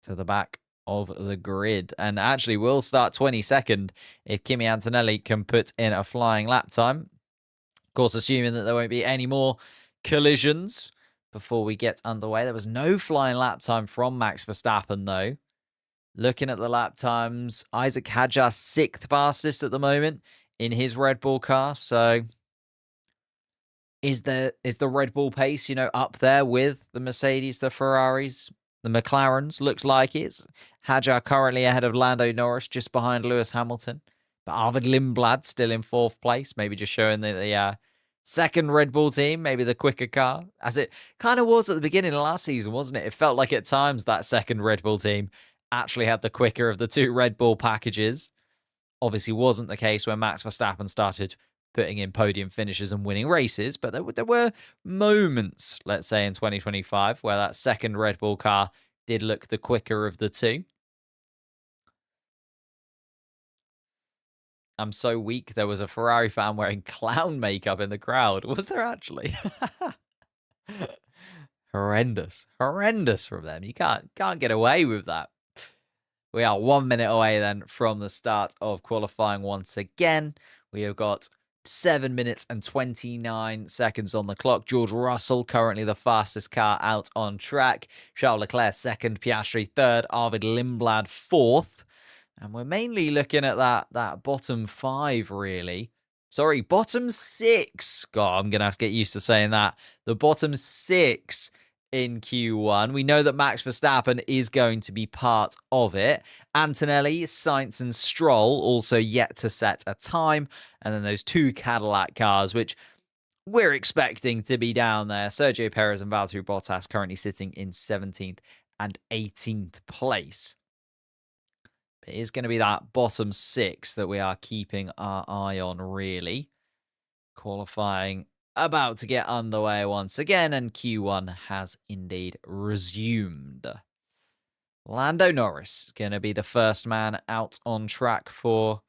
to the back of the grid. And actually will start 22nd if Kimi Antonelli can put in a flying lap time. Of course, assuming that there won't be any more collisions before we get underway. There was no flying lap time from Max Verstappen, though. Looking at the lap times, Isaac Hadjar 6th fastest at the moment in his Red Bull car. So is the Red Bull pace, up there with the Mercedes, the Ferraris, the McLarens? Looks like it's Hadjar currently ahead of Lando Norris, just behind Lewis Hamilton. But Arvid Lindblad still in 4th place, maybe just showing the second Red Bull team, maybe the quicker car, as it kind of was at the beginning of last season, wasn't it? It felt like at times that second Red Bull team actually had the quicker of the two Red Bull packages. Obviously wasn't the case when Max Verstappen started putting in podium finishes and winning races, but there were moments, let's say, in 2025 where that second Red Bull car did look the quicker of the two. I'm so weak. There was a Ferrari fan wearing clown makeup in the crowd. Was there actually? Horrendous from them. You can't get away with that. We are 1 minute away then from the start of qualifying once again. We have got 7 minutes and 29 seconds on the clock. George Russell currently the fastest car out on track. Charles Leclerc second, Piastri third, Arvid Lindblad fourth. And we're mainly looking at that bottom 5, really. Sorry, bottom 6. God, I'm going to have to get used to saying that. The bottom 6 in Q1. We know that Max Verstappen is going to be part of it. Antonelli, Sainz, and Stroll also yet to set a time. And then those 2 Cadillac cars, which we're expecting to be down there. Sergio Perez and Valtteri Bottas currently sitting in 17th and 18th place. It is going to be that bottom 6 that we are keeping our eye on, really. Qualifying about to get underway once again, and Q1 has indeed resumed. Lando Norris going to be the first man out on track for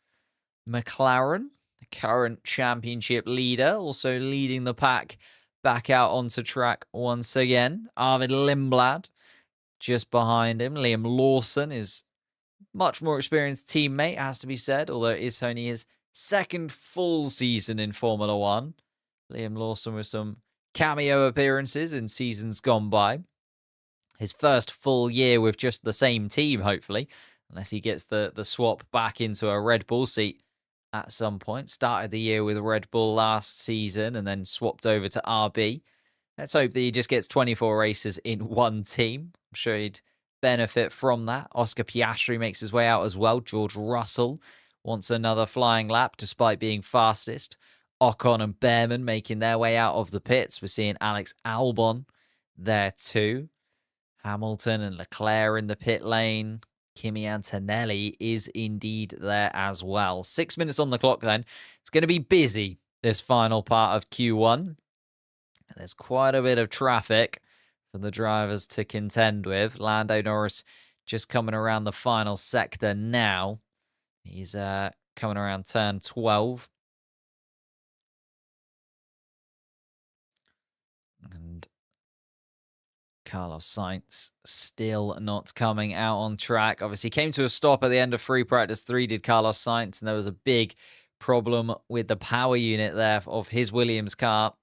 McLaren, the current championship leader, also leading the pack back out onto track once again. Arvid Lindblad just behind him. Liam Lawson is much more experienced teammate, has to be said, although it is only his second full season in Formula One. Liam Lawson with some cameo appearances in seasons gone by. His first full year with just the same team, hopefully. unless he gets the swap back into a Red Bull seat at some point. Started the year with Red Bull last season and then swapped over to RB. Let's hope that he just gets 24 races in one team. I'm sure he'd benefit from that. Oscar Piastri makes his way out as well. George Russell wants another flying lap despite being fastest. Ocon and Behrman making their way out of the pits. We're seeing Alex Albon there too. Hamilton and Leclerc in the pit lane. Kimi Antonelli is indeed there as well. 6 minutes on the clock then. It's going to be busy, this final part of Q1. There's quite a bit of traffic for the drivers to contend with. Lando Norris just coming around the final sector now. He's coming around turn 12. And Carlos Sainz still not coming out on track. Obviously came to a stop at the end of free practice 3, did Carlos Sainz, and there was a big problem with the power unit there of his Williams car.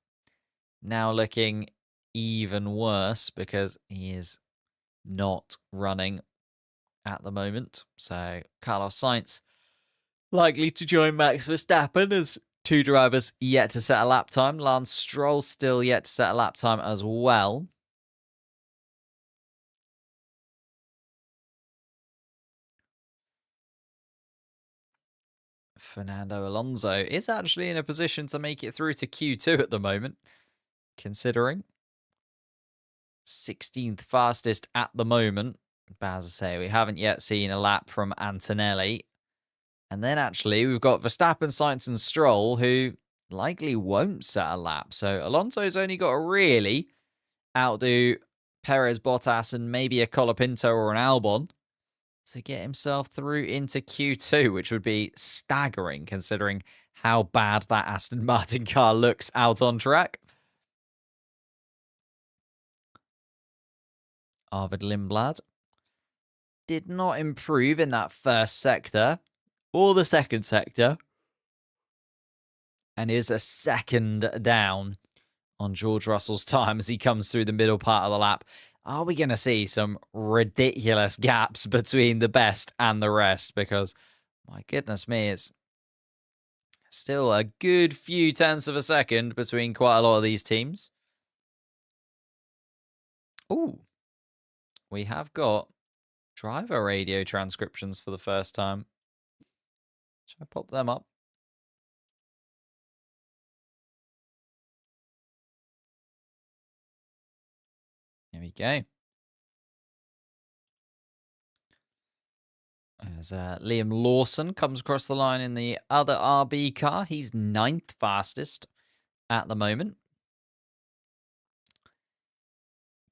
Now looking even worse because he is not running at the moment. So Carlos Sainz likely to join Max Verstappen as 2 drivers yet to set a lap time. Lance Stroll still yet to set a lap time as well. Fernando Alonso is actually in a position to make it through to Q2 at the moment, considering 16th fastest at the moment. But as I say, we haven't yet seen a lap from Antonelli. And then actually we've got Verstappen, Sainz and Stroll who likely won't set a lap. So Alonso's only got to really outdo Perez, Bottas and maybe a Colapinto or an Albon to get himself through into Q2, which would be staggering considering how bad that Aston Martin car looks out on track. Arvid Lindblad did not improve in that first sector or the second sector and is a second down on George Russell's time as he comes through the middle part of the lap. Are we going to see some ridiculous gaps between the best and the rest? Because, my goodness me, it's still a good few tenths of a second between quite a lot of these teams. Ooh, we have got driver radio transcriptions for the first time. Should I pop them up? Here we go. As Liam Lawson comes across the line in the other RB car. He's 9th fastest at the moment.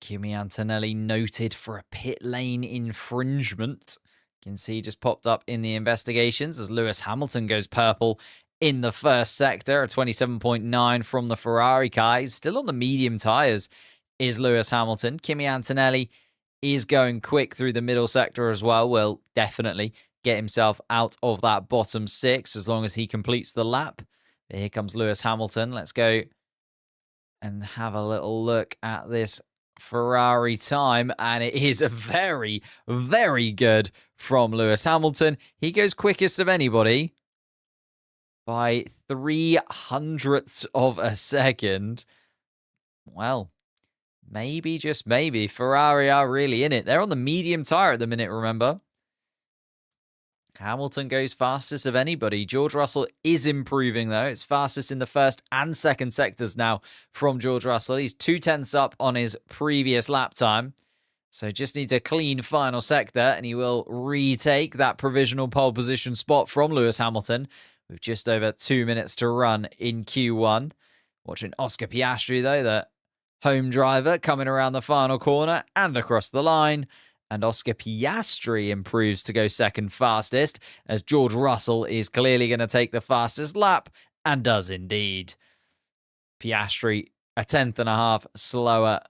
Kimi Antonelli noted for a pit lane infringement. You can see he just popped up in the investigations as Lewis Hamilton goes purple in the first sector. A 27.9 from the Ferrari car. He's still on the medium tyres, is Lewis Hamilton. Kimi Antonelli is going quick through the middle sector as well. Will definitely get himself out of that bottom 6 as long as he completes the lap. Here comes Lewis Hamilton. Let's go and have a little look at this Ferrari time, and it is a very, very good from Lewis Hamilton. He goes quickest of anybody by 0.03 of a second. Well, maybe, just maybe, Ferrari are really in it. They're on the medium tyre at the minute, remember? Hamilton goes fastest of anybody. George Russell is improving, though. It's fastest in the first and second sectors now from George Russell. He's 0.2 up on his previous lap time. So just needs a clean final sector, and he will retake that provisional pole position spot from Lewis Hamilton with just over 2 minutes to run in Q1. Watching Oscar Piastri, though, the home driver, coming around the final corner and across the line. And Oscar Piastri improves to go second fastest as George Russell is clearly going to take the fastest lap and does indeed. Piastri a 10.5 slower.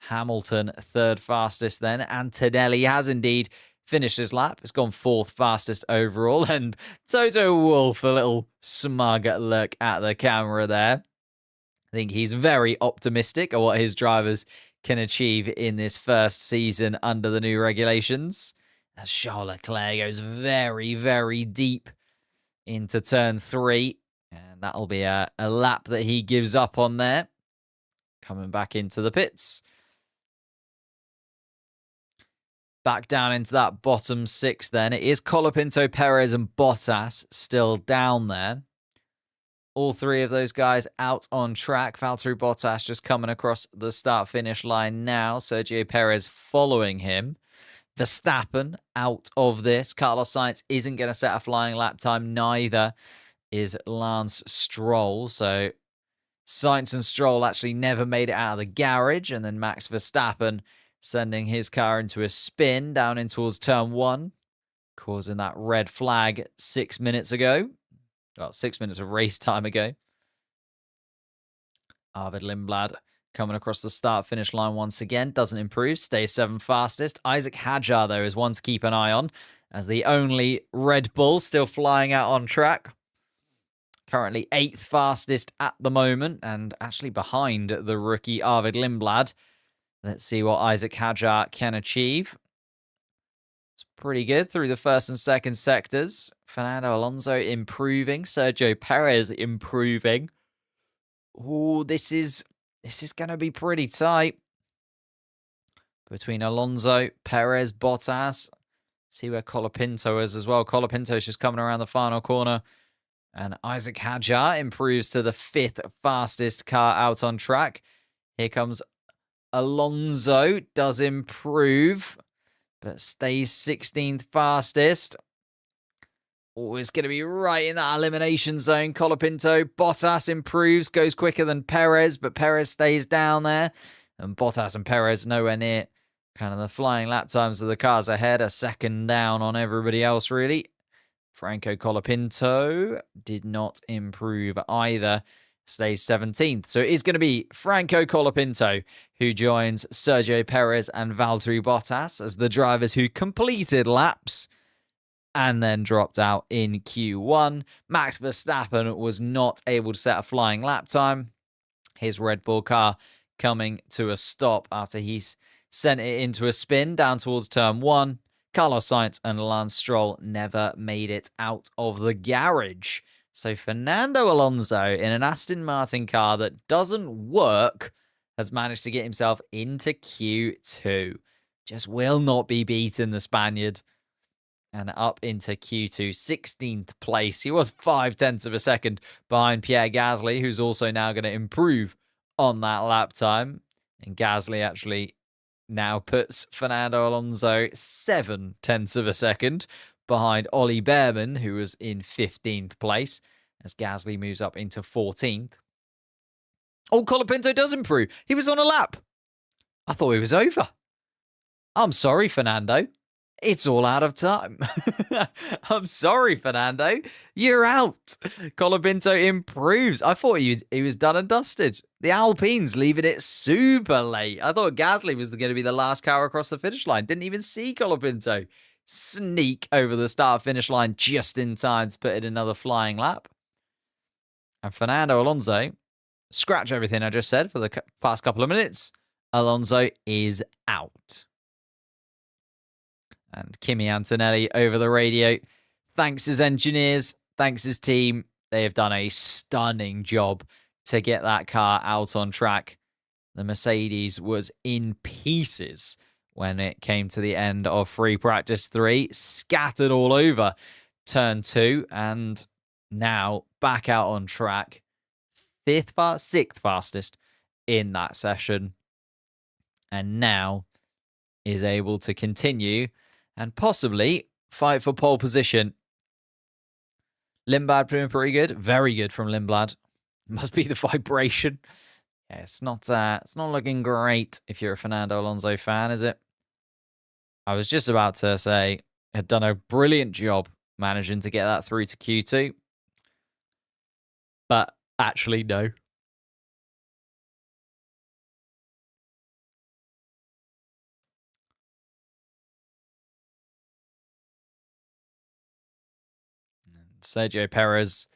Hamilton third fastest then. Antonelli has indeed finished his lap. It's gone 4th fastest overall. And Toto Wolff, a little smug look at the camera there. I think he's very optimistic of what his drivers can achieve in this first season under the new regulations. as Charles Leclerc goes very, very deep into turn 3. And that'll be a lap that he gives up on there. Coming back into the pits. Back down into that bottom 6 then. It is Colapinto, Perez and Bottas still down there. All 3 of those guys out on track. Valtteri Bottas just coming across the start-finish line now. Sergio Perez following him. Verstappen out of this. Carlos Sainz isn't going to set a flying lap time. Neither is Lance Stroll. So Sainz and Stroll actually never made it out of the garage. And then Max Verstappen sending his car into a spin down in towards turn 1. Causing that red flag 6 minutes ago. Well, 6 minutes of race time ago. Arvid Lindblad coming across the start-finish line once again. Doesn't improve. Stays 7th fastest. Isaac Hadjar, though, is one to keep an eye on as the only Red Bull still flying out on track. Currently 8th fastest at the moment and actually behind the rookie Arvid Lindblad. Let's see what Isaac Hadjar can achieve. It's pretty good through the first and second sectors. Fernando Alonso improving. Sergio Perez improving. Oh, this is going to be pretty tight. Between Alonso, Perez, Bottas. See where Colapinto is as well. Colapinto's just coming around the final corner. And Isaac Hadjar improves to the 5th fastest car out on track. Here comes Alonso. Does improve, but stays 16th fastest. Oh, it's going to be right in that elimination zone. Colapinto. Bottas improves, goes quicker than Perez, but Perez stays down there. And Bottas and Perez nowhere near kind of the flying lap times of the cars ahead. A second down on everybody else, really. Franco Colapinto did not improve either. Stays 17th. So it is going to be Franco Colapinto who joins Sergio Perez and Valtteri Bottas as the drivers who completed laps and then dropped out in Q1. Max Verstappen was not able to set a flying lap time. His Red Bull car coming to a stop after he's sent it into a spin down towards turn 1. Carlos Sainz and Lance Stroll never made it out of the garage. So Fernando Alonso in an Aston Martin car that doesn't work has managed to get himself into Q2. Just will not be beaten, the Spaniard. And up into Q2, 16th place. He was 0.5 of a second behind Pierre Gasly, who's also now going to improve on that lap time. And Gasly actually now puts Fernando Alonso 0.7 of a second behind Ollie Behrman, who was in 15th place, as Gasly moves up into 14th. Oh, Colapinto does improve. He was on a lap. I thought he was over. I'm sorry, Fernando. It's all out of time. I'm sorry, Fernando. You're out. Colapinto improves. I thought he was done and dusted. The Alpines leaving it super late. I thought Gasly was going to be the last car across the finish line. Didn't even see Colapinto sneak over the start-finish line just in time to put in another flying lap. And Fernando Alonso, scratch everything I just said for the past couple of minutes. Alonso is out. And Kimi Antonelli over the radio. Thanks his engineers. Thanks his team. They have done a stunning job to get that car out on track. The Mercedes was in pieces when it came to the end of free practice 3. Scattered all over turn 2. And now back out on track. 6th fastest in that session. And now is able to continue and possibly fight for pole position. Lindblad doing pretty good. Very good from Lindblad. Must be the vibration. Yeah, it's not looking great if you're a Fernando Alonso fan, is it? I was just about to say had done a brilliant job managing to get that through to Q2. But actually, no. Sergio Perez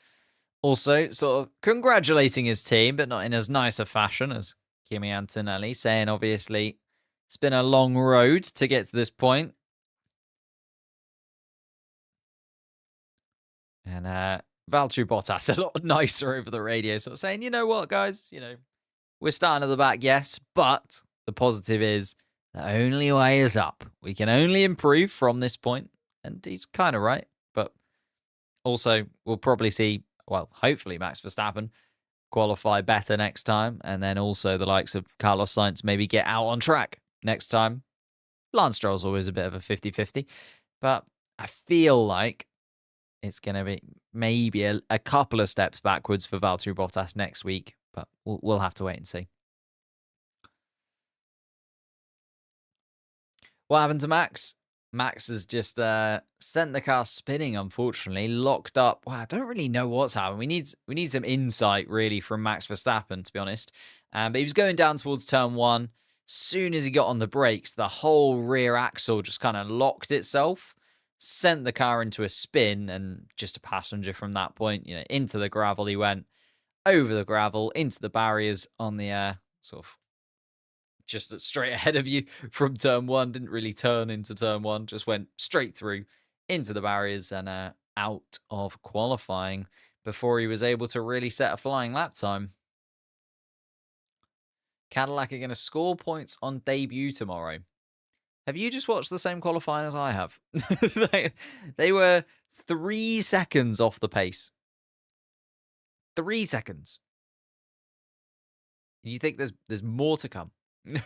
also sort of congratulating his team, but not in as nice a fashion as Kimi Antonelli, saying obviously it's been a long road to get to this point. And Valtteri Bottas a lot nicer over the radio, sort of saying, you know what, guys, we're starting at the back, yes, but the positive is the only way is up. We can only improve from this point. And he's kind of right. But also, we'll probably see, well, hopefully Max Verstappen qualify better next time. And then also the likes of Carlos Sainz maybe get out on track next time. Lance Stroll's always a bit of a 50-50. But I feel like it's going to be maybe a couple of steps backwards for Valtteri Bottas next week. But we'll have to wait and see. What happened to Max? Max has just sent the car spinning, unfortunately, locked up. Wow, I don't really know what's happened. We need some insight, really, from Max Verstappen, to be honest. But he was going down towards turn one. Soon as he got on the brakes, the whole rear axle just kind of locked itself, sent the car into a spin, and just a passenger from that point, into the gravel he went, over the gravel, into the barriers on the sort of just straight ahead of you from turn one. Didn't really turn into turn one, just went straight through into the barriers and out of qualifying before he was able to really set a flying lap time. Cadillac are going to score points on debut tomorrow. Have you just watched the same qualifying as I have? they were 3 seconds off the pace. 3 seconds. Do you think there's more to come? Can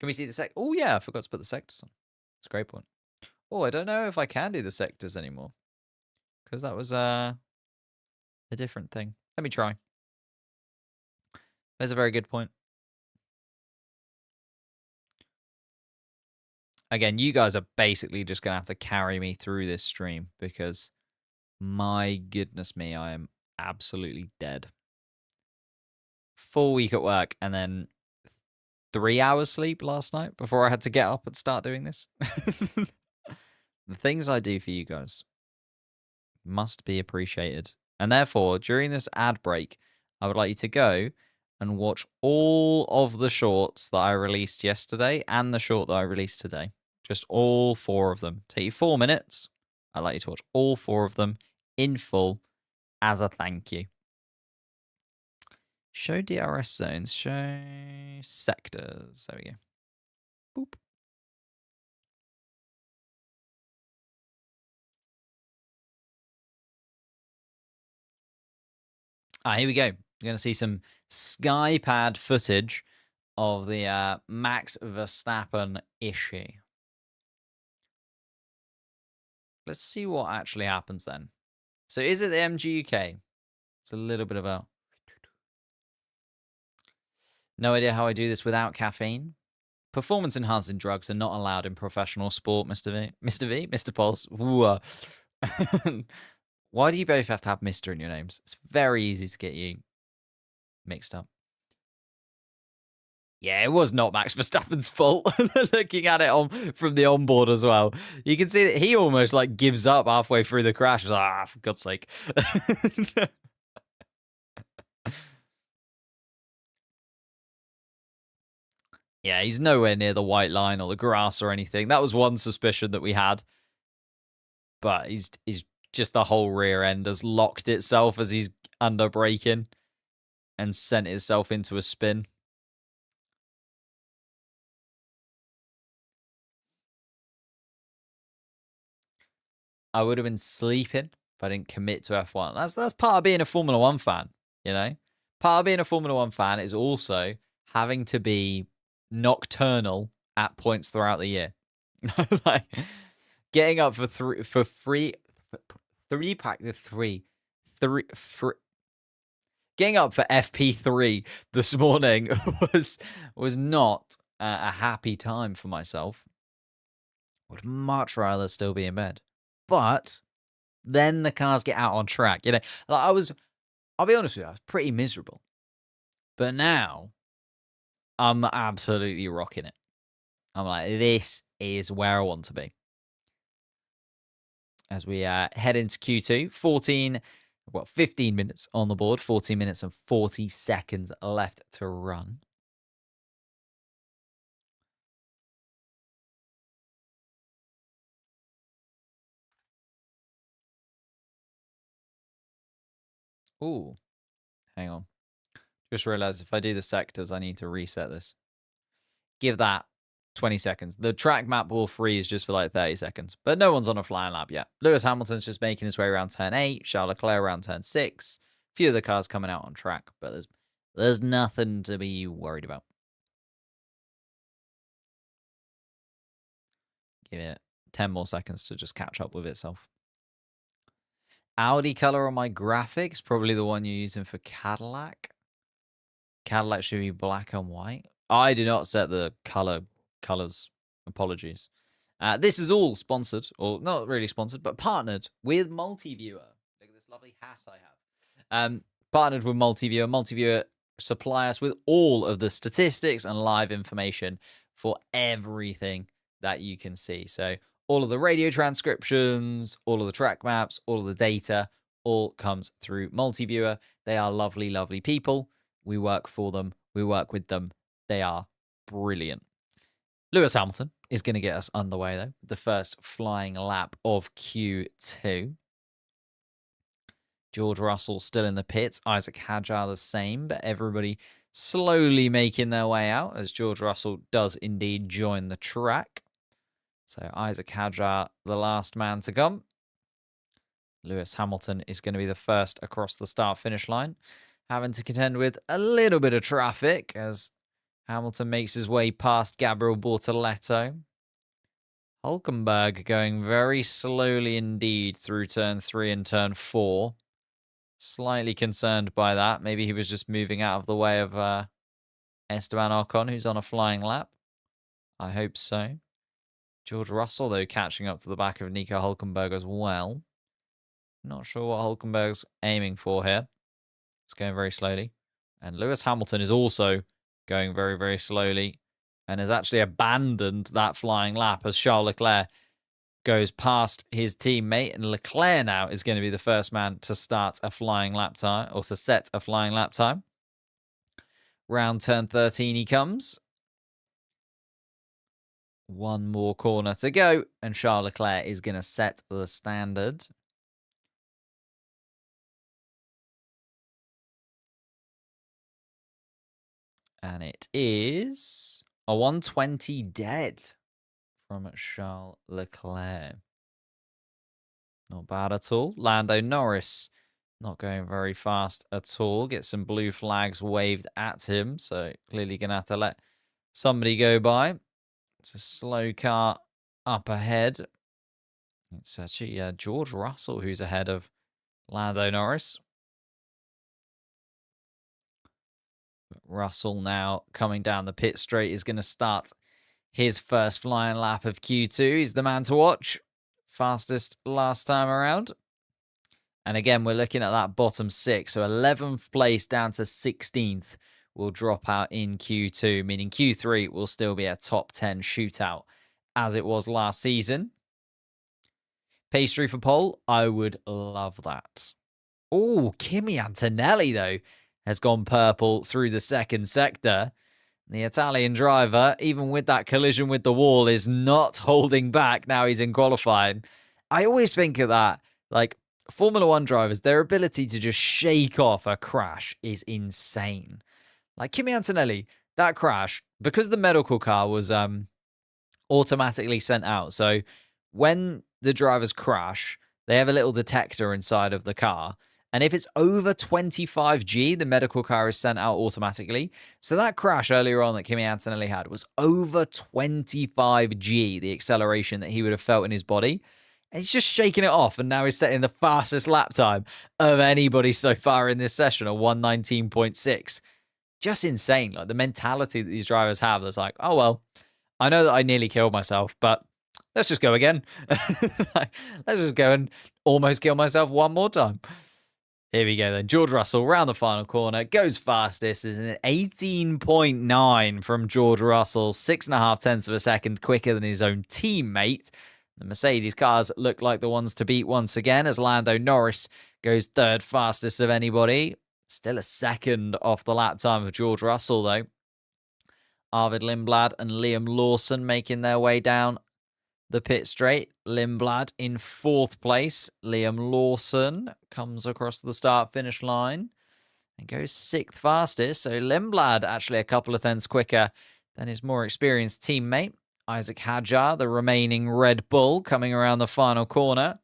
we see the sec? Oh, yeah, I forgot to put the sectors on. That's a great point. Oh, I don't know if I can do the sectors anymore. Because that was a different thing. Let me try. There's a very good point. Again, you guys are basically just going to have to carry me through this stream because, my goodness me, I am absolutely dead. Full week at work and then 3 hours sleep last night before I had to get up and start doing this. The things I do for you guys must be appreciated. And therefore, during this ad break, I would like you to go and watch all of the shorts that I released yesterday and the short that I released today. Just all 4 of them. Take you 4 minutes. I'd like you to watch all 4 of them in full as a thank you. Show DRS zones. Show sectors. There we go. Boop. Here we go. You're going to see some SkyPad footage of the Max Verstappen issue. Let's see what actually happens then. So is it the MGUK? It's a little bit of a... No idea how I do this without caffeine. Performance-enhancing drugs are not allowed in professional sport, Mr. V. Mr. V? Mr. Pulse? Why do you both have to have Mr. in your names? It's very easy to get you mixed up. Yeah, it was not Max Verstappen's fault. Looking at it from the onboard as well, you can see that he almost gives up halfway through the crash. He's like, for God's sake. Yeah, he's nowhere near the white line or the grass or anything. That was one suspicion that we had. But he's just the whole rear end has locked itself as he's under braking and sent itself into a spin. I would have been sleeping if I didn't commit to F1. That's part of being a Formula One fan, Part of being a Formula One fan is also having to be nocturnal at points throughout the year. Getting up for getting up for FP3 this morning was not a happy time for myself. Would much rather still be in bed. But then the cars get out on track. I'll be honest with you, I was pretty miserable. But now I'm absolutely rocking it. I'm like, this is where I want to be. As we head into Q2, 15 minutes on the board, 14 minutes and 40 seconds left to run. Ooh, hang on. Just realized if I do the sectors, I need to reset this. Give that 20 seconds. The track map will freeze just for like 30 seconds. But no one's on a flying lap yet. Lewis Hamilton's just making his way around turn 8. Charles Leclerc around turn 6. A few of the cars coming out on track, but there's nothing to be worried about. Give it 10 more seconds to just catch up with itself. Audi color on my graphics, probably the one you're using for Cadillac. Cadillac should be black and white. I do not set the colors. Apologies. This is all sponsored, or not really sponsored, but partnered with Multiviewer. Look at this lovely hat I have. Partnered with Multiviewer. Multiviewer supply us with all of the statistics and live information for everything that you can see. So all of the radio transcriptions, all of the track maps, all of the data, all comes through Multiviewer. They are lovely, lovely people. We work for them. We work with them. They are brilliant. Lewis Hamilton is going to get us underway, though. The first flying lap of Q2. George Russell still in the pits. Isaac Hadjar the same, but everybody slowly making their way out as George Russell does indeed join the track. So Isaac Hadjar, the last man to come. Lewis Hamilton is going to be the first across the start-finish line, having to contend with a little bit of traffic as Hamilton makes his way past Gabriel Bortoleto. Hulkenberg going very slowly indeed through turn 3 and turn 4. Slightly concerned by that. Maybe he was just moving out of the way of Esteban Ocon, who's on a flying lap. I hope so. George Russell, though, catching up to the back of Nico Hulkenberg as well. Not sure what Hulkenberg's aiming for here. It's going very slowly. And Lewis Hamilton is also going very, very slowly and has actually abandoned that flying lap as Charles Leclerc goes past his teammate. And Leclerc now is going to be the first man to start a flying lap time, or to set a flying lap time. Round turn 13 he comes. One more corner to go, and Charles Leclerc is going to set the standard. And it is a 120 dead from Charles Leclerc. Not bad at all. Lando Norris not going very fast at all. Get some blue flags waved at him. So clearly going to have to let somebody go by. It's a slow car up ahead. It's actually George Russell who's ahead of Lando Norris. Russell now coming down the pit straight is going to start his first flying lap of Q2. He's the man to watch. Fastest last time around. And again, we're looking at that bottom 6. So 11th place down to 16th will drop out in Q2, meaning Q3 will still be a top 10 shootout as it was last season. Pastry for pole, I would love that. Oh, Kimi Antonelli, though, has gone purple through the second sector. The Italian driver, even with that collision with the wall, is not holding back now he's in qualifying. I always think of that, like, Formula 1 drivers, their ability to just shake off a crash is insane. Like Kimi Antonelli, that crash, because the medical car was automatically sent out. So when the drivers crash, they have a little detector inside of the car. And if it's over 25G, the medical car is sent out automatically. So that crash earlier on that Kimi Antonelli had was over 25G, the acceleration that he would have felt in his body. And he's just shaking it off, and now he's setting the fastest lap time of anybody so far in this session, a 119.6. Just insane. Like the mentality that these drivers have that's like, oh, well, I know that I nearly killed myself, but let's just go again. Let's just go and almost kill myself one more time. Here we go then. George Russell round the final corner. Goes fastest. Is an 18.9 from George Russell. 6.5 tenths of a second quicker than his own teammate. The Mercedes cars look like the ones to beat once again as Lando Norris goes third fastest of anybody. Still a second off the lap time of George Russell, though. Arvid Lindblad and Liam Lawson making their way down the pit straight. Lindblad in 4th place. Liam Lawson comes across the start-finish line and goes 6th fastest. So Lindblad actually a couple of tenths quicker than his more experienced teammate. Isaac Hadjar, the remaining Red Bull, coming around the final corner.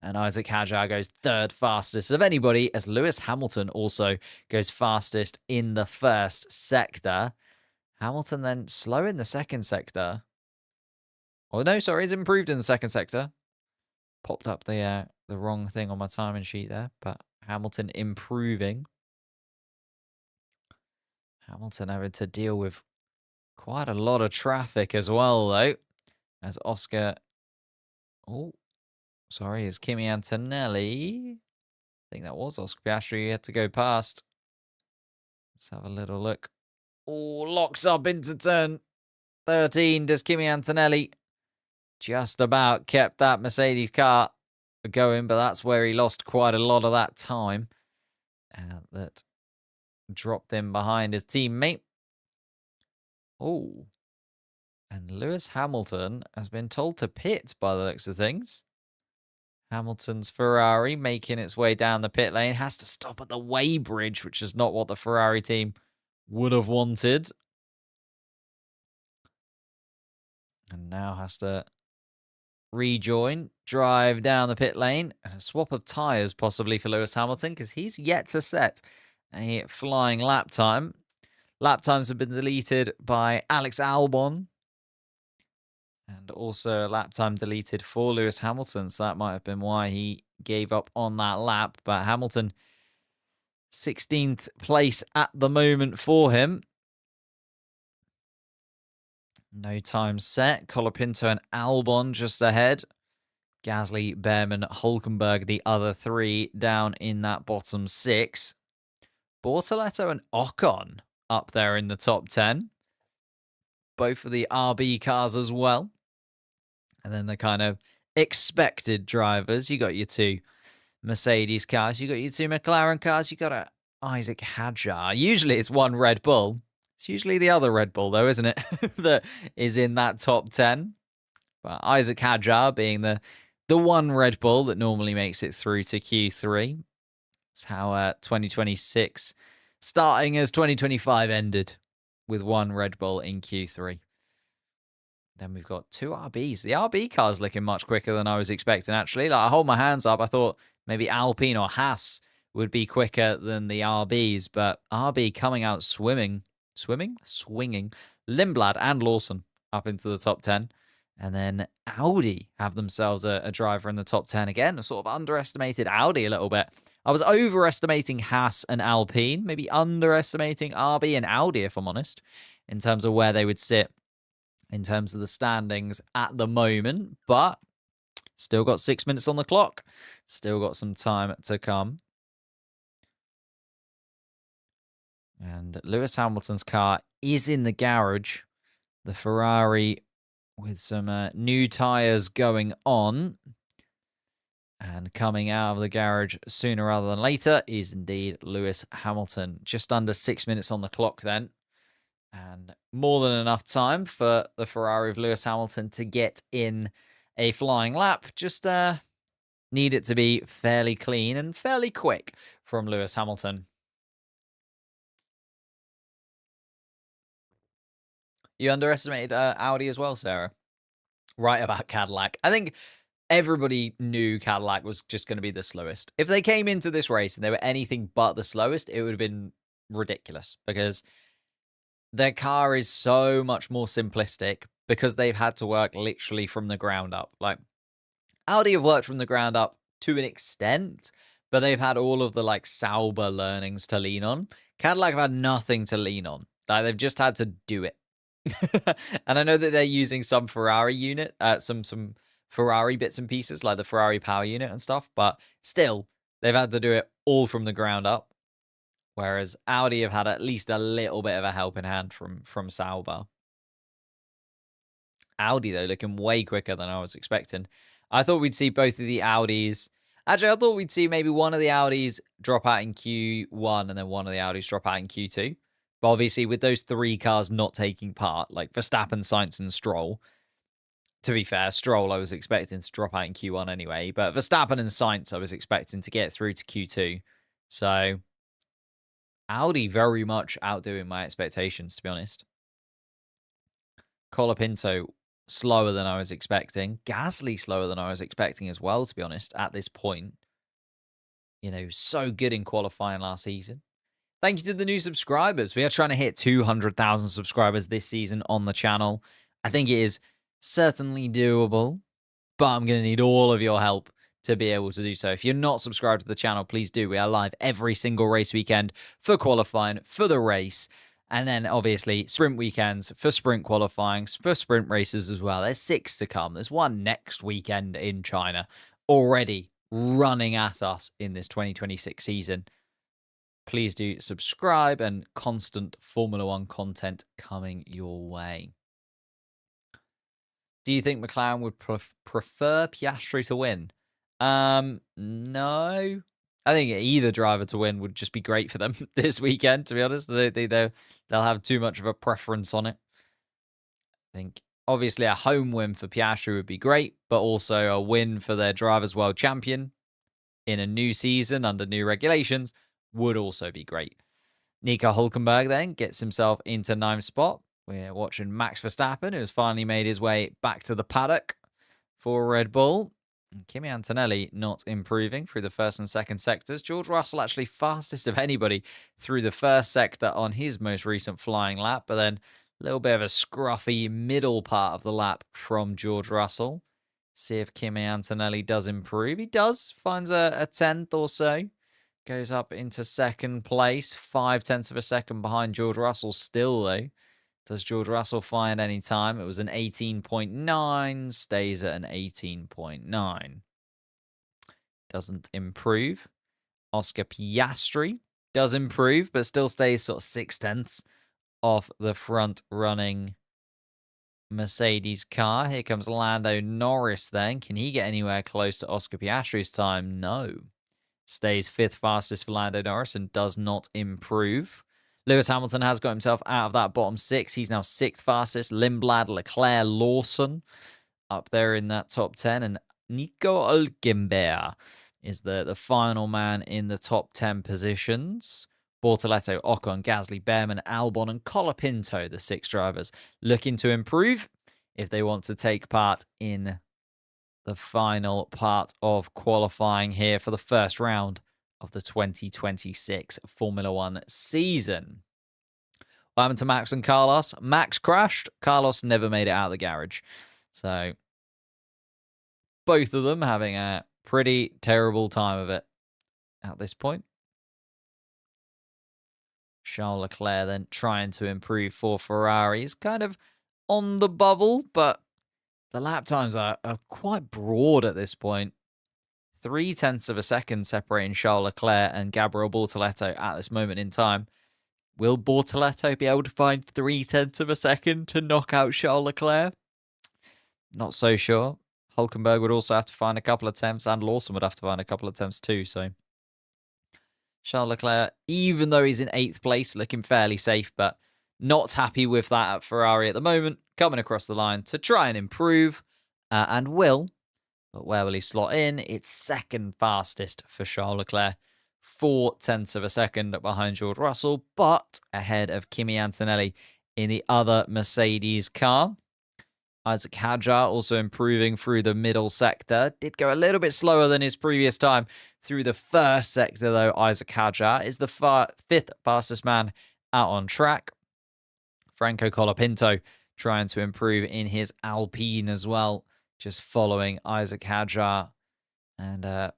And Isaac Hadjar goes 3rd fastest of anybody, as Lewis Hamilton also goes fastest in the 1st sector. Hamilton then slow in the 2nd sector. Oh, no, sorry, he's improved in the 2nd sector. Popped up the wrong thing on my timing sheet there, but Hamilton improving. Hamilton having to deal with quite a lot of traffic as well, though, as Oscar... Oh, sorry, is Kimi Antonelli. I think that was Oscar Piastri he had to go past. Let's have a little look. Oh, locks up into turn 13. Does Kimi Antonelli just about kept that Mercedes car going, but that's where he lost quite a lot of that time. That dropped him behind his teammate. Oh, and Lewis Hamilton has been told to pit by the looks of things. Hamilton's Ferrari making its way down the pit lane, has to stop at the weighbridge, which is not what the Ferrari team would have wanted. And now has to rejoin, drive down the pit lane, and a swap of tyres possibly for Lewis Hamilton, because he's yet to set a flying lap time. Lap times have been deleted by Alex Albon. And also a lap time deleted for Lewis Hamilton. So that might have been why he gave up on that lap. But Hamilton, 16th place at the moment for him. No time set. Colapinto and Albon just ahead. Gasly, Behrman, Hulkenberg, the other 3 down in that bottom 6. Bortoletto and Ocon up there in the top 10. Both of the RB cars as well. And then the kind of expected drivers. You got your 2 Mercedes cars. You got your 2 McLaren cars. You got a Isaac Hadjar. Usually it's one Red Bull. It's usually the other Red Bull, though, isn't it? That is in that top 10. But Isaac Hadjar being the one Red Bull that normally makes it through to Q3. That's how 2026, starting as 2025 ended, with one Red Bull in Q3. Then we've got 2 RBs. The RB car's looking much quicker than I was expecting, actually. Like, I hold my hands up. I thought maybe Alpine or Haas would be quicker than the RBs, but RB coming out swinging. Lindblad and Lawson up into the top 10. And then Audi have themselves a driver in the top 10 again. I sort of underestimated Audi a little bit. I was overestimating Haas and Alpine, maybe underestimating RB and Audi, if I'm honest, in terms of where they would sit in terms of the standings at the moment, but still got 6 minutes on the clock. Still got some time to come. And Lewis Hamilton's car is in the garage. The Ferrari with some new tyres going on. And coming out of the garage sooner rather than later is indeed Lewis Hamilton. Just under 6 minutes on the clock then. And more than enough time for the Ferrari of Lewis Hamilton to get in a flying lap. Just need it to be fairly clean and fairly quick from Lewis Hamilton. You underestimated Audi as well, Sarah. Right about Cadillac. I think everybody knew Cadillac was just going to be the slowest. If they came into this race and they were anything but the slowest, it would have been ridiculous, because their car is so much more simplistic, because they've had to work literally from the ground up. Like, Audi have worked from the ground up to an extent, but they've had all of the like Sauber learnings to lean on. Cadillac have had nothing to lean on. Like, they've just had to do it. And I know that they're using some Ferrari unit, some Ferrari bits and pieces, like the Ferrari power unit and stuff, but still, they've had to do it all from the ground up. Whereas Audi have had at least a little bit of a helping hand from Sauber. Audi, though, looking way quicker than I was expecting. I thought we'd see both of the Audis. Actually, I thought we'd see maybe one of the Audis drop out in Q1 and then one of the Audis drop out in Q2. But obviously, with those 3 cars not taking part, like Verstappen, Sainz, and Stroll, To be fair, Stroll I was expecting to drop out in Q1 anyway, but Verstappen and Sainz I was expecting to get through to Q2. So Audi very much outdoing my expectations, to be honest. Colapinto slower than I was expecting. Gasly slower than I was expecting as well, to be honest, at this point. You know, so good in qualifying last season. Thank you to the new subscribers. We are trying to hit 200,000 subscribers this season on the channel. I think it is certainly doable, but I'm going to need all of your help to be able to do so. If you're not subscribed to the channel, please do. We are live every single race weekend for qualifying, for the race, and then obviously sprint weekends for sprint qualifying, for sprint races as well. There's 6 to come. There's one next weekend in China already running at us in this 2026 season. Please do subscribe, and constant Formula One content coming your way. Do you think McLaren would prefer Piastri to win? No. I think either driver to win would just be great for them this weekend, to be honest. I don't think they'll have too much of a preference on it. I think obviously a home win for Piastri would be great, but also a win for their Drivers' World Champion in a new season under new regulations would also be great. Nico Hülkenberg then gets himself into 9th spot. We're watching Max Verstappen, who has finally made his way back to the paddock for Red Bull. And Kimi Antonelli not improving through the first and second sectors. George Russell actually fastest of anybody through the first sector on his most recent flying lap, but then a little bit of a scruffy middle part of the lap from George Russell. See if Kimi Antonelli does improve. He does, finds a 10th or so. Goes up into second place, 0.5 of a second behind George Russell still, though. Does George Russell find any time? It was an 18.9, stays at an 18.9. Doesn't improve. Oscar Piastri does improve, but still stays sort of 0.6 off the front running Mercedes car. Here comes Lando Norris then. Can he get anywhere close to Oscar Piastri's time? No. Stays 5th fastest for Lando Norris and does not improve. Lewis Hamilton has got himself out of that bottom 6. He's now 6th fastest. Lindblad, Leclerc, Lawson up there in that top 10. And Nico Hülkenberg is the final man in the top 10 positions. Bortoleto, Ocon, Gasly, Behrman, Albon, and Colapinto, the 6 drivers, looking to improve if they want to take part in the final part of qualifying here for the first round of the 2026 Formula One season. What happened to Max and Carlos? Max crashed. Carlos never made it out of the garage. So both of them having a pretty terrible time of it at this point. Charles Leclerc then trying to improve for Ferrari. He's kind of on the bubble, but the lap times are quite broad at this point. 0.3 of a second separating Charles Leclerc and Gabriel Bortoleto at this moment in time. Will Bortoleto be able to find 0.3 of a second to knock out Charles Leclerc? Not so sure. Hülkenberg would also have to find a couple of attempts, and Lawson would have to find a couple of attempts too. So Charles Leclerc, even though he's in 8th place, looking fairly safe, but not happy with that at Ferrari at the moment. Coming across the line to try and improve, and will. But where will he slot in? It's 2nd fastest for Charles Leclerc. 0.4 of a second behind George Russell, but ahead of Kimi Antonelli in the other Mercedes car. Isaac Hadjar also improving through the middle sector. Did go a little bit slower than his previous time through the first sector, though. Isaac Hadjar is the 5th fastest man out on track. Franco Colapinto trying to improve in his Alpine as well, just following Isaac Hadjar and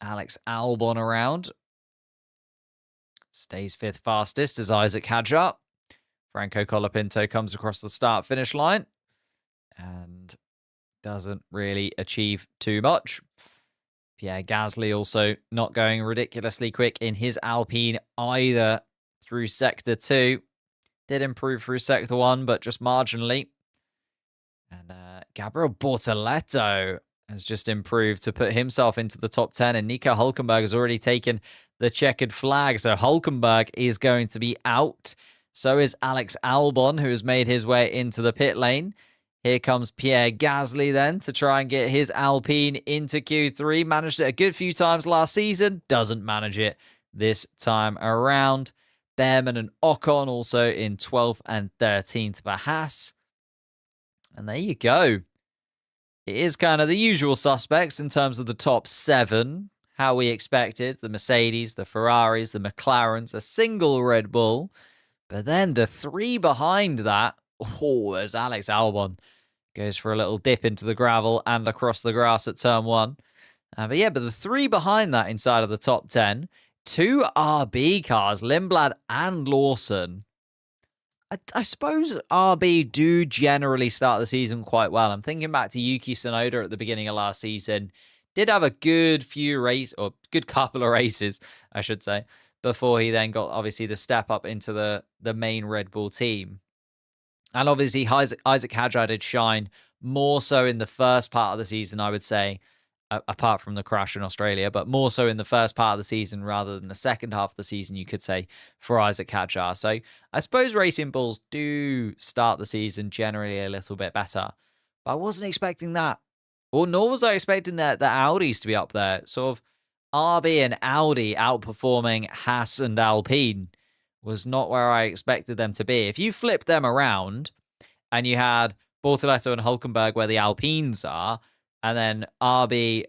Alex Albon around. Stays 5th fastest as Isaac Hadjar. Franco Colapinto comes across the start-finish line and doesn't really achieve too much. Pierre Gasly also not going ridiculously quick in his Alpine either through Sector 2. Did improve through Sector 1, but just marginally. And Gabriel Bortoleto has just improved to put himself into the top 10. And Nico Hülkenberg has already taken the checkered flag. So Hülkenberg is going to be out. So is Alex Albon, who has made his way into the pit lane. Here comes Pierre Gasly then to try and get his Alpine into Q3. Managed it a good few times last season. Doesn't manage it this time around. Behrman and Ocon also in 12th and 13th for Haas. And there you go. It is kind of the usual suspects in terms of the top 7. How we expected. The Mercedes, the Ferraris, the McLarens, a single Red Bull. But then the 3 behind that. Oh, there's Alex Albon. Goes for a little dip into the gravel and across the grass at turn 1. But the 3 behind that inside of the top 10. 2 RB cars, Lindblad and Lawson. I suppose RB do generally start the season quite well. I'm thinking back to Yuki Tsunoda at the beginning of last season. Did have a good couple of races, I should say, before he then got obviously the step up into the main Red Bull team. And obviously Isaac Hadjar did shine more so in the first part of the season, I would say, apart from the crash in Australia, but more so in the first part of the season rather than the second half of the season, you could say, for Isaac Hadjar. So I suppose Racing Bulls do start the season generally a little bit better. But I wasn't expecting that. Or nor was I expecting the Audis to be up there. Sort of RB and Audi outperforming Haas and Alpine was not where I expected them to be. If you flipped them around and you had Bortoleto and Hulkenberg where the Alpines are, and then RB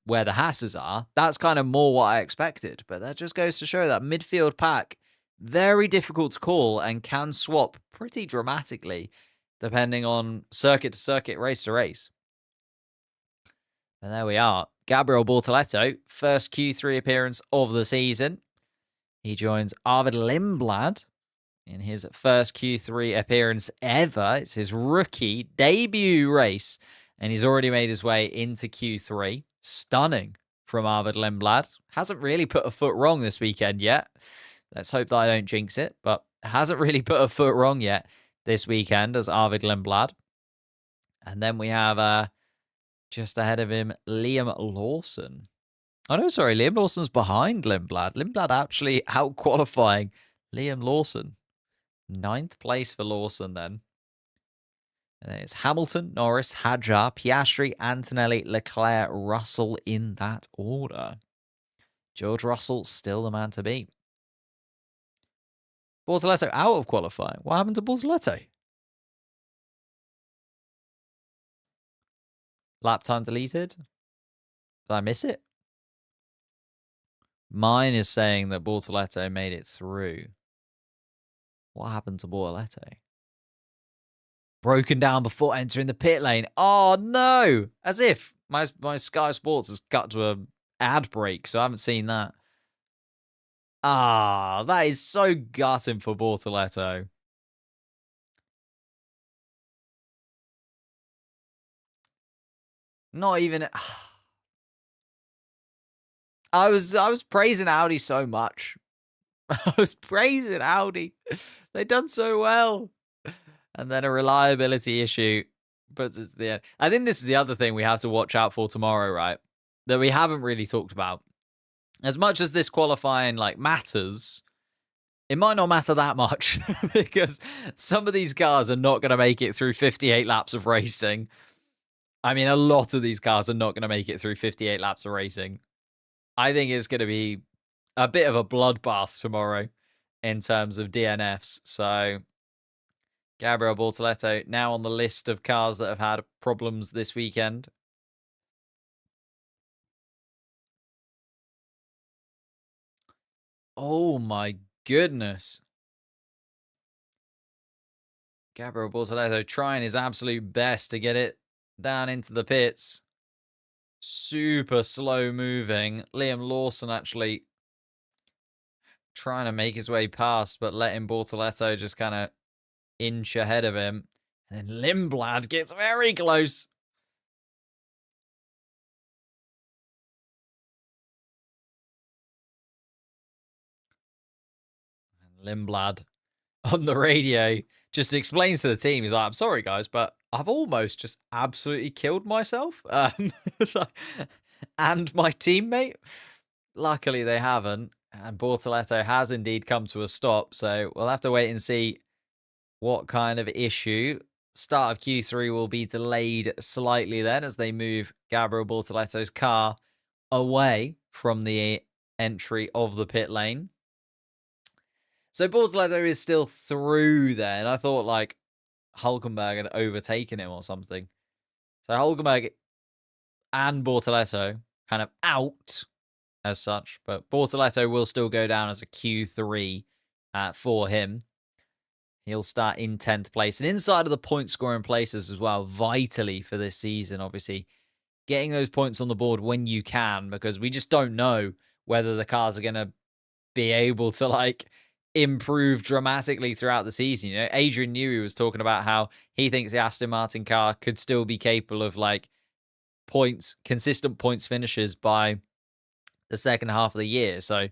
where the Haas's are, that's kind of more what I expected. But that just goes to show that midfield pack, very difficult to call and can swap pretty dramatically depending on circuit to circuit, race to race. And there we are. Gabriel Bortoleto, first Q3 appearance of the season. He joins Arvid Lindblad in his first Q3 appearance ever. It's his rookie debut race. And he's already made his way into Q3. Stunning from Arvid Lindblad. Hasn't really put a foot wrong this weekend yet. Let's hope that I don't jinx it. But hasn't really put a foot wrong yet this weekend as Arvid Lindblad. And then we have just ahead of him, Liam Lawson. Oh, no, sorry. Liam Lawson's behind Lindblad. Lindblad actually out-qualifying Liam Lawson. 9th place for Lawson then. And it's Hamilton, Norris, Hadjar, Piastri, Antonelli, Leclerc, Russell in that order. George Russell still the man to beat. Bortoleto out of qualifying. What happened to Bortoleto? Lap time deleted? Did I miss it? Mine is saying that Bortoleto made it through. What happened to Bortoleto? Broken down before entering the pit lane. Oh, no. As if my Sky Sports has cut to a ad break, so I haven't seen that. Ah, that is so gutting for Bortoleto. Not even... I was praising Audi so much. I was praising Audi. They've done so well. And then a reliability issue puts it to the end. I think this is the other thing we have to watch out for tomorrow, right? That we haven't really talked about. As much as this qualifying matters, it might not matter that much because some of these cars are not going to make it through 58 laps of racing. I mean, a lot of these cars are not going to make it through 58 laps of racing. I think it's going to be a bit of a bloodbath tomorrow in terms of DNFs. So Gabriel Bortoleto now on the list of cars that have had problems this weekend. Oh my goodness. Gabriel Bortoleto trying his absolute best to get it down into the pits. Super slow moving. Liam Lawson actually trying to make his way past, but letting Bortoleto just kind of inch ahead of him. And then Lindblad gets very close. And Lindblad on the radio just explains to the team, he's like, I'm sorry, guys, but I've almost just absolutely killed myself. And my teammate. Luckily, they haven't. And Bortoleto has indeed come to a stop. So we'll have to wait and see what kind of issue start of Q3 will be delayed slightly then as they move Gabriel Bortoletto's car away from the entry of the pit lane. So Bortoletto is still through there, and I thought like Hulkenberg had overtaken him or something. So Hulkenberg and Bortoletto kind of out as such, but Bortoletto will still go down as a Q3 for him. He'll start in 10th place and inside of the point scoring places as well, vitally for this season, obviously. Getting those points on the board when you can, because we just don't know whether the cars are going to be able to like improve dramatically throughout the season. You know, Adrian Newey was talking about how he thinks the Aston Martin car could still be capable of like consistent points finishes by the second half of the year. So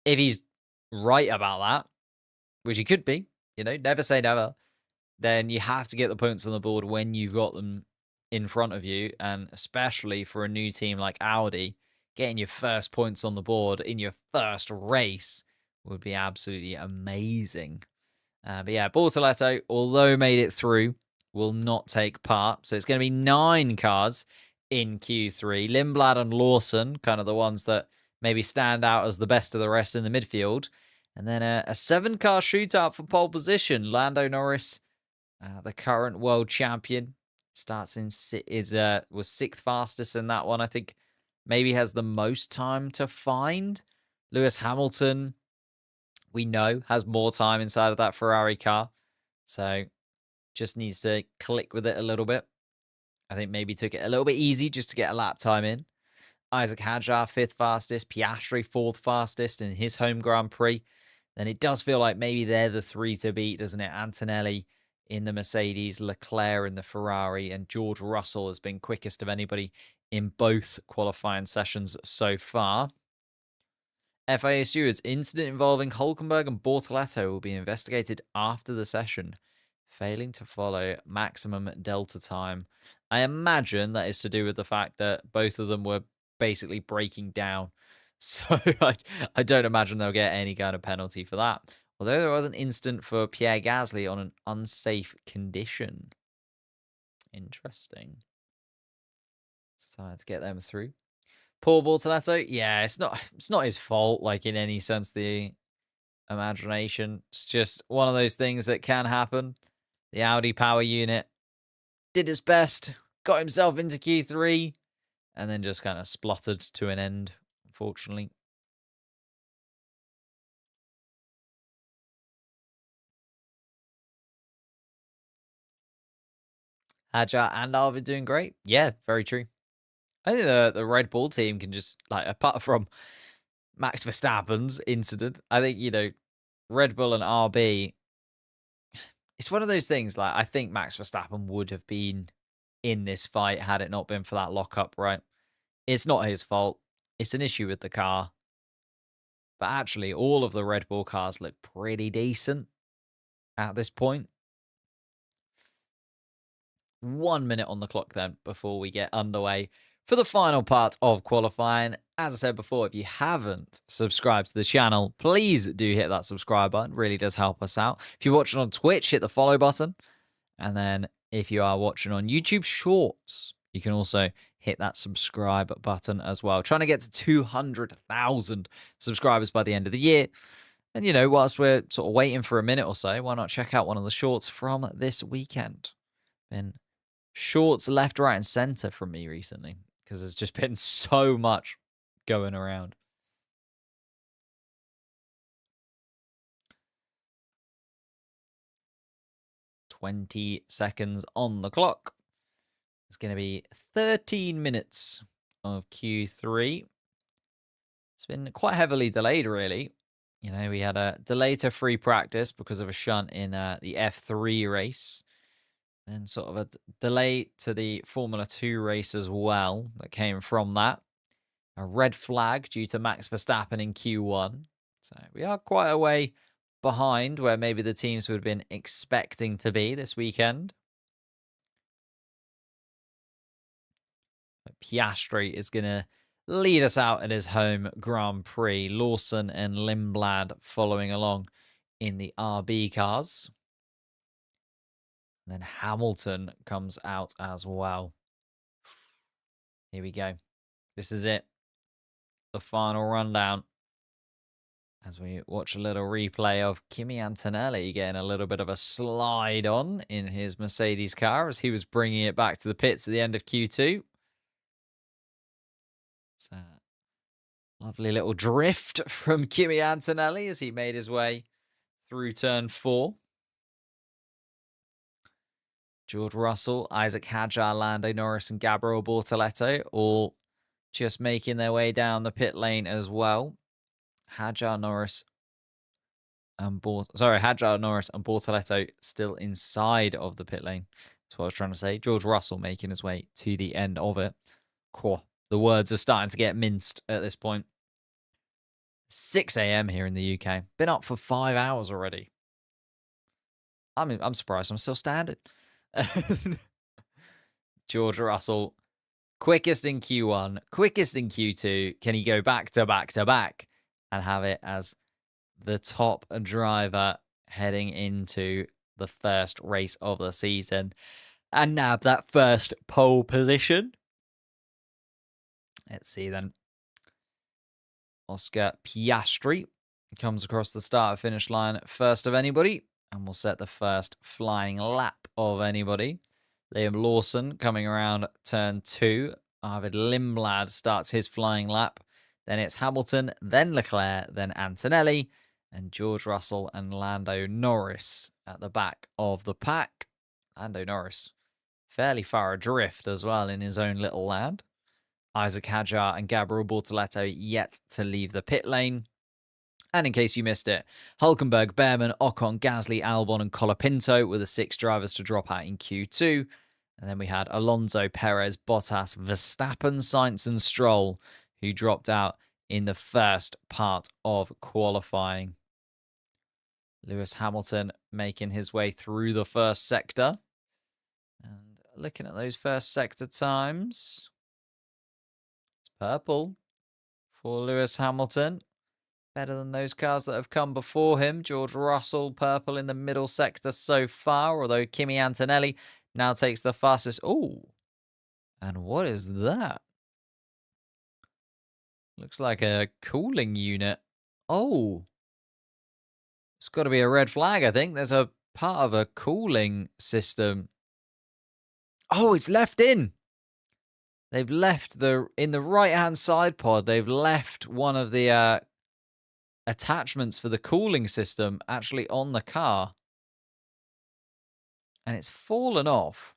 if he's right about that, which he could be, you know, never say never, then you have to get the points on the board when you've got them in front of you. And especially for a new team like Audi, getting your first points on the board in your first race would be absolutely amazing. But yeah, Bortoletto, although made it through, will not take part. So it's going to be 9 cars in Q3. Lindblad and Lawson, kind of the ones that maybe stand out as the best of the rest in the midfield. And then a 7-car shootout for pole position. Lando Norris, the current world champion, was 6th fastest in that one. I think maybe has the most time to find. Lewis Hamilton, we know, has more time inside of that Ferrari car. So just needs to click with it a little bit. I think maybe took it a little bit easy just to get a lap time in. Isaac Hadjar, 5th fastest. Piastri, 4th fastest in his home Grand Prix. Then it does feel like maybe they're the 3 to beat, doesn't it? Antonelli in the Mercedes, Leclerc in the Ferrari, and George Russell has been quickest of anybody in both qualifying sessions so far. FIA stewards, incident involving Hulkenberg and Bortoletto will be investigated after the session, failing to follow maximum delta time. I imagine that is to do with the fact that both of them were basically breaking down. So I don't imagine they'll get any kind of penalty for that. Although there was an incident for Pierre Gasly on an unsafe condition. Interesting. So I had to get them through. Poor Bortoletto, yeah, it's not his fault, like in any sense, the imagination. It's just one of those things that can happen. The Audi power unit did its best, got himself into Q3, and then just kind of spluttered to an end, unfortunately. Hadjar and Arvid doing great. Yeah, very true. I think the Red Bull team can just, like, apart from Max Verstappen's incident, I think, you know, Red Bull and RB, it's one of those things, like, I think Max Verstappen would have been in this fight had it not been for that lockup, right? It's not his fault. It's an issue with the car. But actually, all of the Red Bull cars look pretty decent at this point. 1 minute on the clock then before we get underway for the final part of qualifying. As I said before, if you haven't subscribed to the channel, please do hit that subscribe button. It really does help us out. If you're watching on Twitch, hit the follow button. And then if you are watching on YouTube Shorts, you can also hit that subscribe button as well. Trying to get to 200,000 subscribers by the end of the year. And, you know, whilst we're sort of waiting for a minute or so, why not check out one of the shorts from this weekend? Been shorts left, right, and center from me recently because there's just been so much going around. "20 seconds on the clock. It's going to be 13 minutes of Q3. It's been quite heavily delayed, really. You know, we had a delay to free practice because of a shunt in the F3 race. Then sort of a delay to the Formula 2 race as well that came from that. A red flag due to Max Verstappen in Q1. So we are quite a way behind where maybe the teams would have been expecting to be this weekend. But Piastri is going to lead us out at his home Grand Prix. Lawson and Lindblad following along in the RB cars. And then Hamilton comes out as well. Here we go. This is it. The final rundown. As we watch a little replay of Kimi Antonelli getting a little bit of a slide on in his Mercedes car as he was bringing it back to the pits at the end of Q2. It's a lovely little drift from Kimi Antonelli as he made his way through turn 4. George Russell, Isaac Hadjar, Lando Norris, and Gabriel Bortoleto all just making their way down the pit lane as well. Hadjar, Norris, and Bortoleto still inside of the pit lane. That's what I was trying to say. George Russell making his way to the end of it. Cool. The words are starting to get minced at this point. 6 a.m. here in the UK. Been up for 5 hours already. I'm surprised I'm still standing. George Russell, quickest in Q1, quickest in Q2. Can he go back to back to back and have it as the top driver heading into the first race of the season and nab that first pole position? Let's see then. Oscar Piastri comes across the start-finish line first of anybody and will set the first flying lap of anybody. Liam Lawson coming around turn 2. Arvid Lindblad starts his flying lap. Then it's Hamilton, then Leclerc, then Antonelli, and George Russell and Lando Norris at the back of the pack. Lando Norris fairly far adrift as well in his own little land. Isaac Hadjar and Gabriel Bortoleto yet to leave the pit lane. And in case you missed it, Hulkenberg, Behrman, Ocon, Gasly, Albon, and Colapinto were the 6 drivers to drop out in Q2. And then we had Alonso, Perez, Bottas, Verstappen, Sainz, and Stroll, who dropped out in the first part of qualifying. Lewis Hamilton making his way through the first sector. And looking at those first sector times, it's purple for Lewis Hamilton. Better than those cars that have come before him. George Russell, purple in the middle sector so far, although Kimi Antonelli now takes the fastest. Oh, and what is that? Looks like a cooling unit. Oh, it's got to be a red flag, I think. There's a part of a cooling system. Oh, it's left in. They've left in the right-hand side pod, they've left one of the attachments for the cooling system actually on the car. And it's fallen off.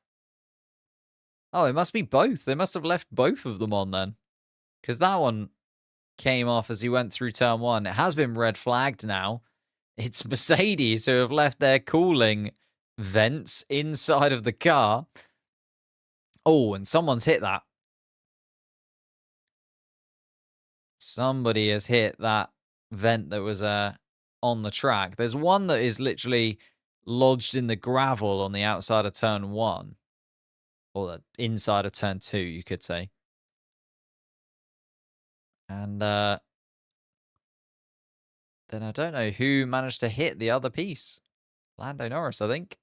Oh, it must be both. They must have left both of them on then. Because that one came off as he went through turn 1. It has been red flagged now. It's Mercedes who have left their cooling vents inside of the car. Oh, and someone's hit that. Somebody has hit that vent that was on the track. There's one that is literally lodged in the gravel on the outside of turn 1. Or the inside of turn 2, you could say. And then I don't know who managed to hit the other piece. Lando Norris, I think.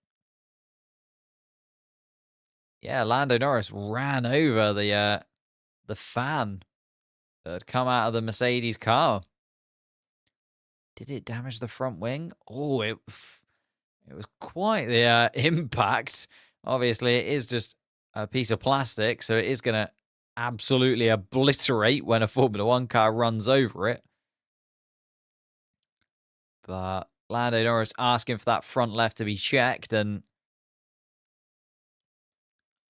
Yeah, Lando Norris ran over the fan that had come out of the Mercedes car. Did it damage the front wing? Oh, it was quite the impact. Obviously, it is just a piece of plastic, so it is going to absolutely obliterate when a Formula 1 car runs over it. But Lando Norris asking for that front left to be checked, and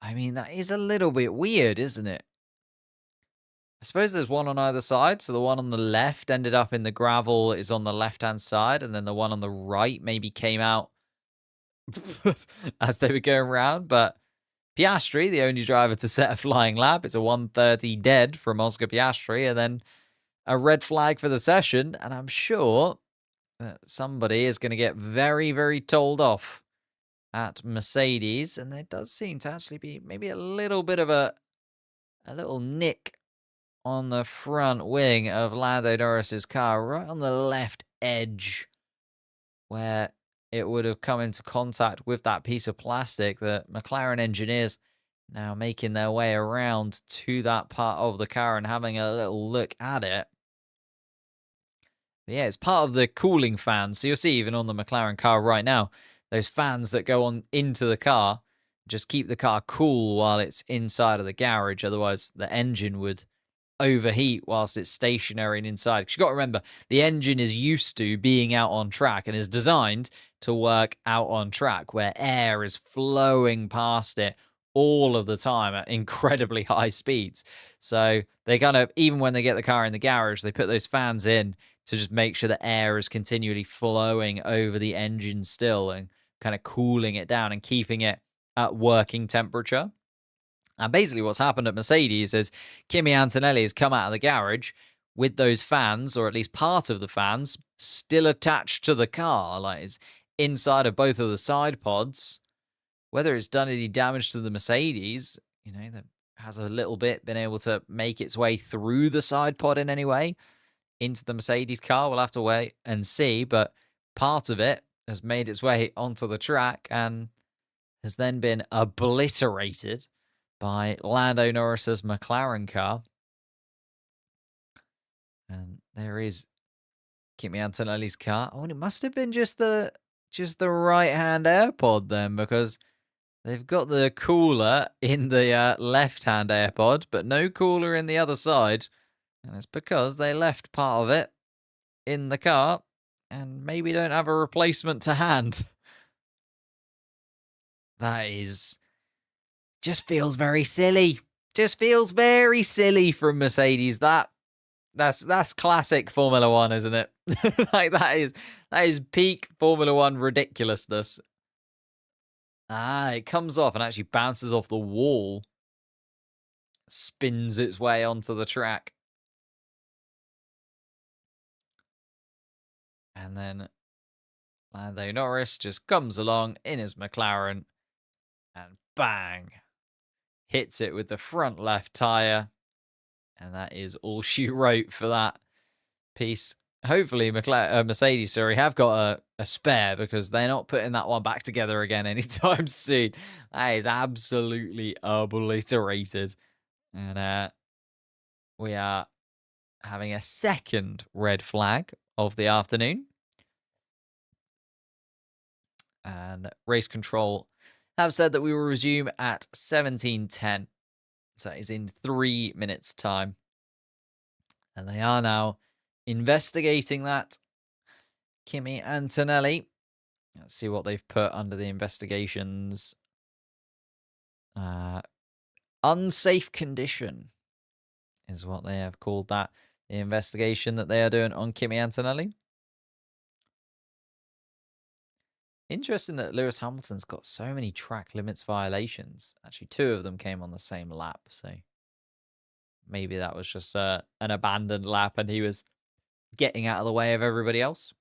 I mean, that is a little bit weird, isn't it? I suppose there's one on either side, so the one on the left ended up in the gravel is on the left-hand side, and then the one on the right maybe came out as they were going around, but Piastri, the only driver to set a flying lap, it's a 1:30 dead from Oscar Piastri, and then a red flag for the session, and I'm sure that somebody is going to get very, very told off at Mercedes, and there does seem to actually be maybe a little bit of a little nick on the front wing of Lando Norris's car, right on the left edge, where it would have come into contact with that piece of plastic. The McLaren engineers now making their way around to that part of the car and having a little look at it. But yeah, it's part of the cooling fans. So you'll see even on the McLaren car right now, those fans that go on into the car just keep the car cool while it's inside of the garage. Otherwise, the engine would overheat whilst it's stationary and inside. Because you've got to remember, the engine is used to being out on track and is designed to work out on track where air is flowing past it all of the time at incredibly high speeds. So they kind of, even when they get the car in the garage, they put those fans in to just make sure the air is continually flowing over the engine still and kind of cooling it down and keeping it at working temperature. And basically what's happened at Mercedes is Kimi Antonelli has come out of the garage with those fans, or at least part of the fans, still attached to the car. Like it's inside of both of the side pods. Whether it's done any damage to the Mercedes, that has a little bit been able to make its way through the side pod in any way into the Mercedes car, we'll have to wait and see. But part of it has made its way onto the track and has then been obliterated by Lando Norris's McLaren car. And there is Kimi Antonelli's car. Oh, and it must have been just the right-hand AirPod then, because they've got the cooler in the left-hand AirPod, but no cooler in the other side. And it's because they left part of it in the car and maybe don't have a replacement to hand. That is... just feels very silly. Just feels very silly from Mercedes. That's classic Formula One, isn't it? Like that is peak Formula One ridiculousness. It comes off and actually bounces off the wall. Spins its way onto the track. And then Lando Norris just comes along in his McLaren and bang, hits it with the front left tyre. And that is all she wrote for that piece. Hopefully Mercedes, have got a spare, because they're not putting that one back together again anytime soon. That is absolutely obliterated. And we are having a second red flag of the afternoon. And race control have said that we will resume at 17:10. So that is in 3 minutes' time. And they are now investigating that. Kimi Antonelli. Let's see what they've put under the investigations. Unsafe condition is what they have called that. The investigation that they are doing on Kimi Antonelli. Interesting that Lewis Hamilton's got so many track limits violations. Actually, 2 of them came on the same lap, so maybe that was just an abandoned lap and he was getting out of the way of everybody else.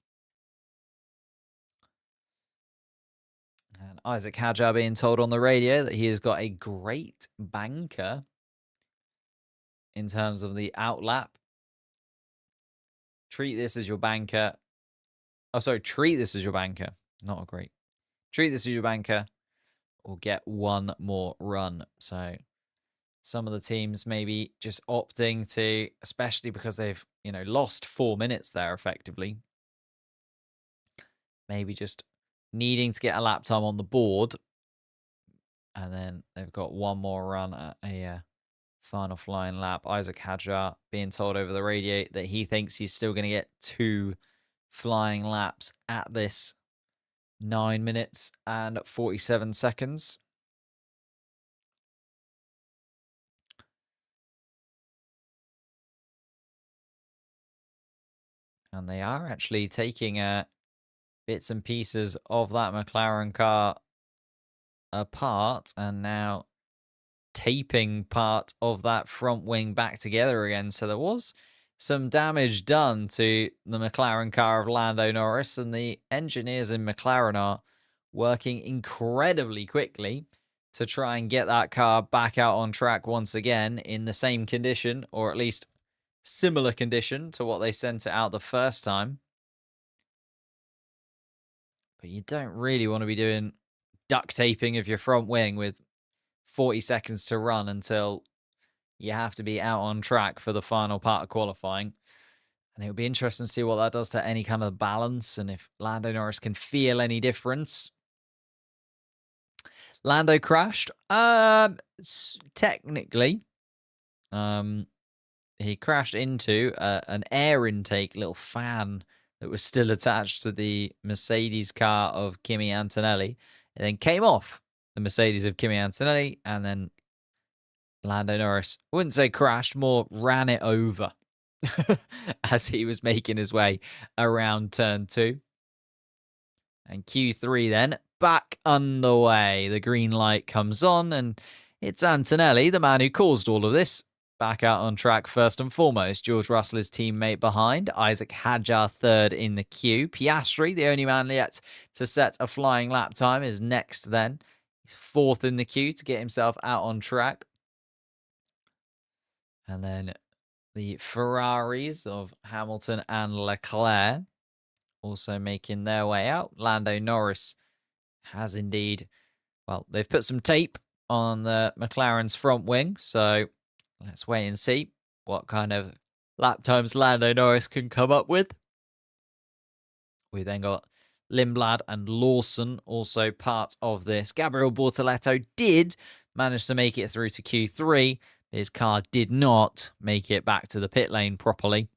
And Isaac Hadjar being told on the radio that he has got a great banker in terms of the outlap. Treat this as your banker. Oh, sorry. Treat this as your banker. Not a great. Treat this as your banker or get one more run. So some of the teams maybe just opting to, especially because they've, lost 4 minutes there effectively. Maybe just needing to get a lap time on the board. And then they've got one more run at a final flying lap. Isaac Hadjar being told over the radio that he thinks he's still going to get 2 flying laps at this 9 minutes and 47 seconds. And they are actually taking bits and pieces of that McLaren car apart and now taping part of that front wing back together again. So there was some damage done to the McLaren car of Lando Norris, and the engineers in McLaren are working incredibly quickly to try and get that car back out on track once again in the same condition, or at least similar condition to what they sent it out the first time. But you don't really want to be doing duct taping of your front wing with 40 seconds to run until you have to be out on track for the final part of qualifying. And it'll be interesting to see what that does to any kind of balance and if Lando Norris can feel any difference. Lando crashed. Technically, he crashed into an air intake little fan that was still attached to the Mercedes car of Kimi Antonelli. It then came off the Mercedes of Kimi Antonelli, and then Lando Norris, I wouldn't say crashed, more ran it over as he was making his way around turn 2. And Q3 then, back underway. The green light comes on, and it's Antonelli, the man who caused all of this, back out on track first and foremost. George Russell, his teammate behind. Isaac Hadjar third in the queue. Piastri, the only man yet to set a flying lap time, is next then. He's fourth in the queue to get himself out on track. And then the Ferraris of Hamilton and Leclerc also making their way out. Lando Norris has indeed, well, they've put some tape on the McLaren's front wing, so let's wait and see what kind of lap times Lando Norris can come up with. We then got Lindblad and Lawson also part of this. Gabriel Bortoleto did manage to make it through to Q3. His car did not make it back to the pit lane properly.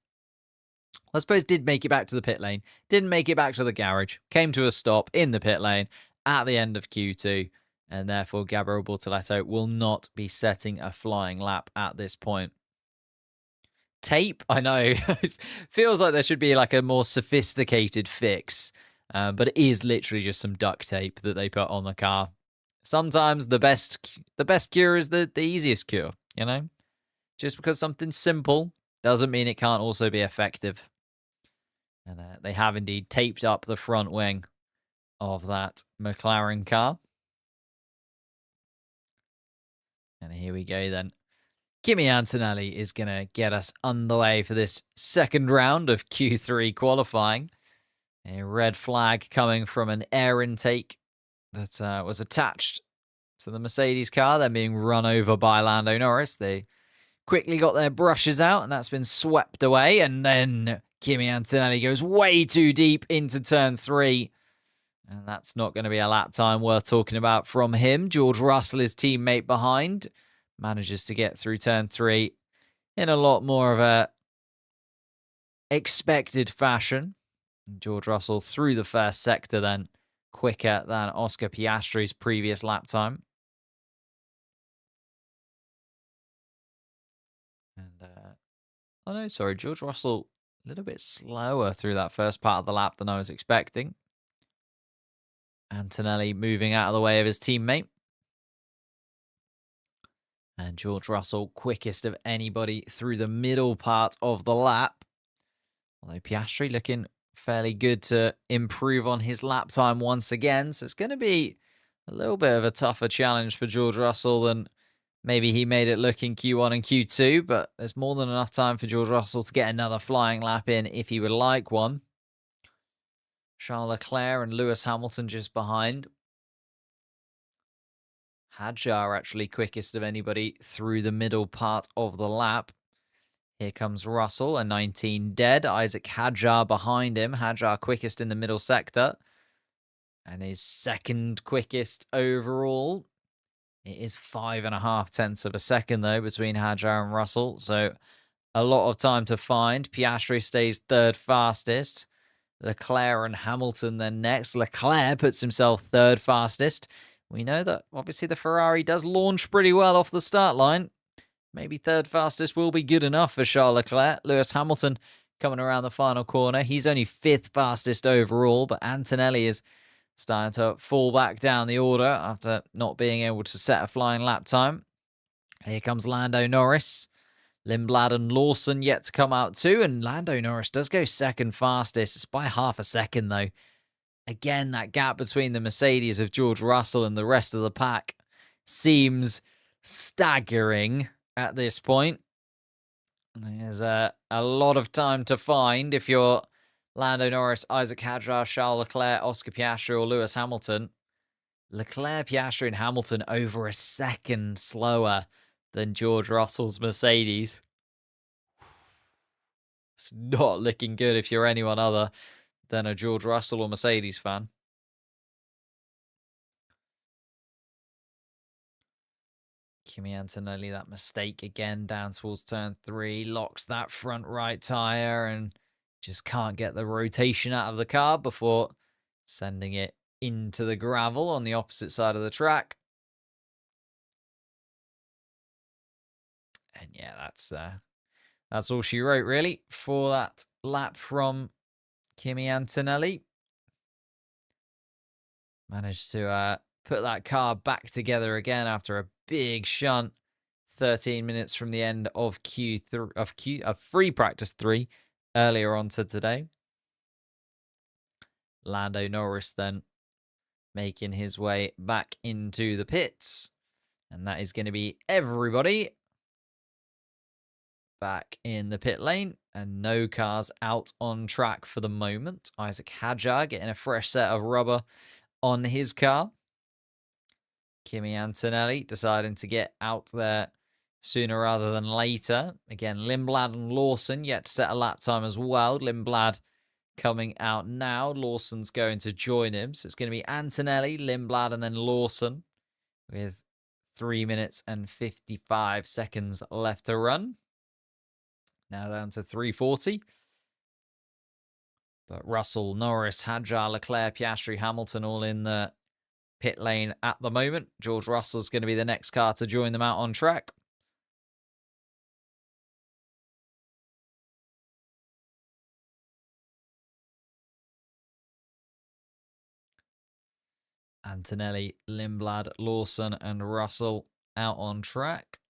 I suppose did make it back to the pit lane. Didn't make it back to the garage. Came to a stop in the pit lane at the end of Q2. And therefore, Gabriel Bortoleto will not be setting a flying lap at this point. Tape, I know, feels like there should be like a more sophisticated fix. But it is literally just some duct tape that they put on the car. Sometimes the best cure is the easiest cure, you know? Just because something's simple doesn't mean it can't also be effective. And they have indeed taped up the front wing of that McLaren car. And here we go then. Kimi Antonelli is going to get us underway for this second round of Q3 qualifying. A red flag coming from an air intake that was attached to the Mercedes car. They're being run over by Lando Norris. They quickly got their brushes out, and that's been swept away. And then Kimi Antonelli goes way too deep into turn 3. And that's not going to be a lap time worth talking about from him. George Russell, his teammate behind, manages to get through turn 3 in a lot more of a expected fashion. George Russell through the first sector then, quicker than Oscar Piastri's previous lap time. And, oh no, sorry, George Russell a little bit slower through that first part of the lap than I was expecting. Antonelli moving out of the way of his teammate. And George Russell, quickest of anybody through the middle part of the lap. Although Piastri looking fairly good to improve on his lap time once again. So it's going to be a little bit of a tougher challenge for George Russell than maybe he made it look in Q1 and Q2. But there's more than enough time for George Russell to get another flying lap in if he would like one. Charles Leclerc and Lewis Hamilton just behind. Hadjar actually quickest of anybody through the middle part of the lap. Here comes Russell, a 19 dead. Isaac Hadjar behind him. Hadjar quickest in the middle sector. And his second quickest overall. It is 5.5 tenths of a second, though, between Hadjar and Russell. So a lot of time to find. Piastri stays third fastest. Leclerc and Hamilton then next. Leclerc puts himself third fastest. We know that, obviously, the Ferrari does launch pretty well off the start line. Maybe third fastest will be good enough for Charles Leclerc. Lewis Hamilton coming around the final corner. He's only fifth fastest overall, but Antonelli is starting to fall back down the order after not being able to set a flying lap time. Here comes Lando Norris. Lindblad and Lawson yet to come out too, and Lando Norris does go second fastest. It's by half a second, though. Again, that gap between the Mercedes of George Russell and the rest of the pack seems staggering at this point. There's a lot of time to find if you're Lando Norris, Isaac Hadjar, Charles Leclerc, Oscar Piastri, or Lewis Hamilton. Leclerc, Piastri, and Hamilton over a second slower than George Russell's Mercedes. It's not looking good if you're anyone other than a George Russell or Mercedes fan. Kimi Antonelli, that mistake again down towards turn 3, locks that front right tyre and just can't get the rotation out of the car before sending it into the gravel on the opposite side of the track. And yeah, that's all she wrote really for that lap from Kimi Antonelli. Managed to put that car back together again after a big shunt 13 minutes from the end of free practice 3 earlier on to today. Lando Norris then making his way back into the pits, and that is going to be everybody back in the pit lane and no cars out on track for the moment. Isaac Hadjar getting a fresh set of rubber on his car. Kimi Antonelli deciding to get out there sooner rather than later. Again, Lindblad and Lawson yet to set a lap time as well. Lindblad coming out now. Lawson's going to join him. So it's going to be Antonelli, Lindblad, and then Lawson with 3 minutes and 55 seconds left to run. Now down to 3:40. But Russell, Norris, Hadjar, Leclerc, Piastri, Hamilton all in the pit lane at the moment. George Russell's going to be the next car to join them out on track. Antonelli, Lindblad, Lawson, and Russell out on track.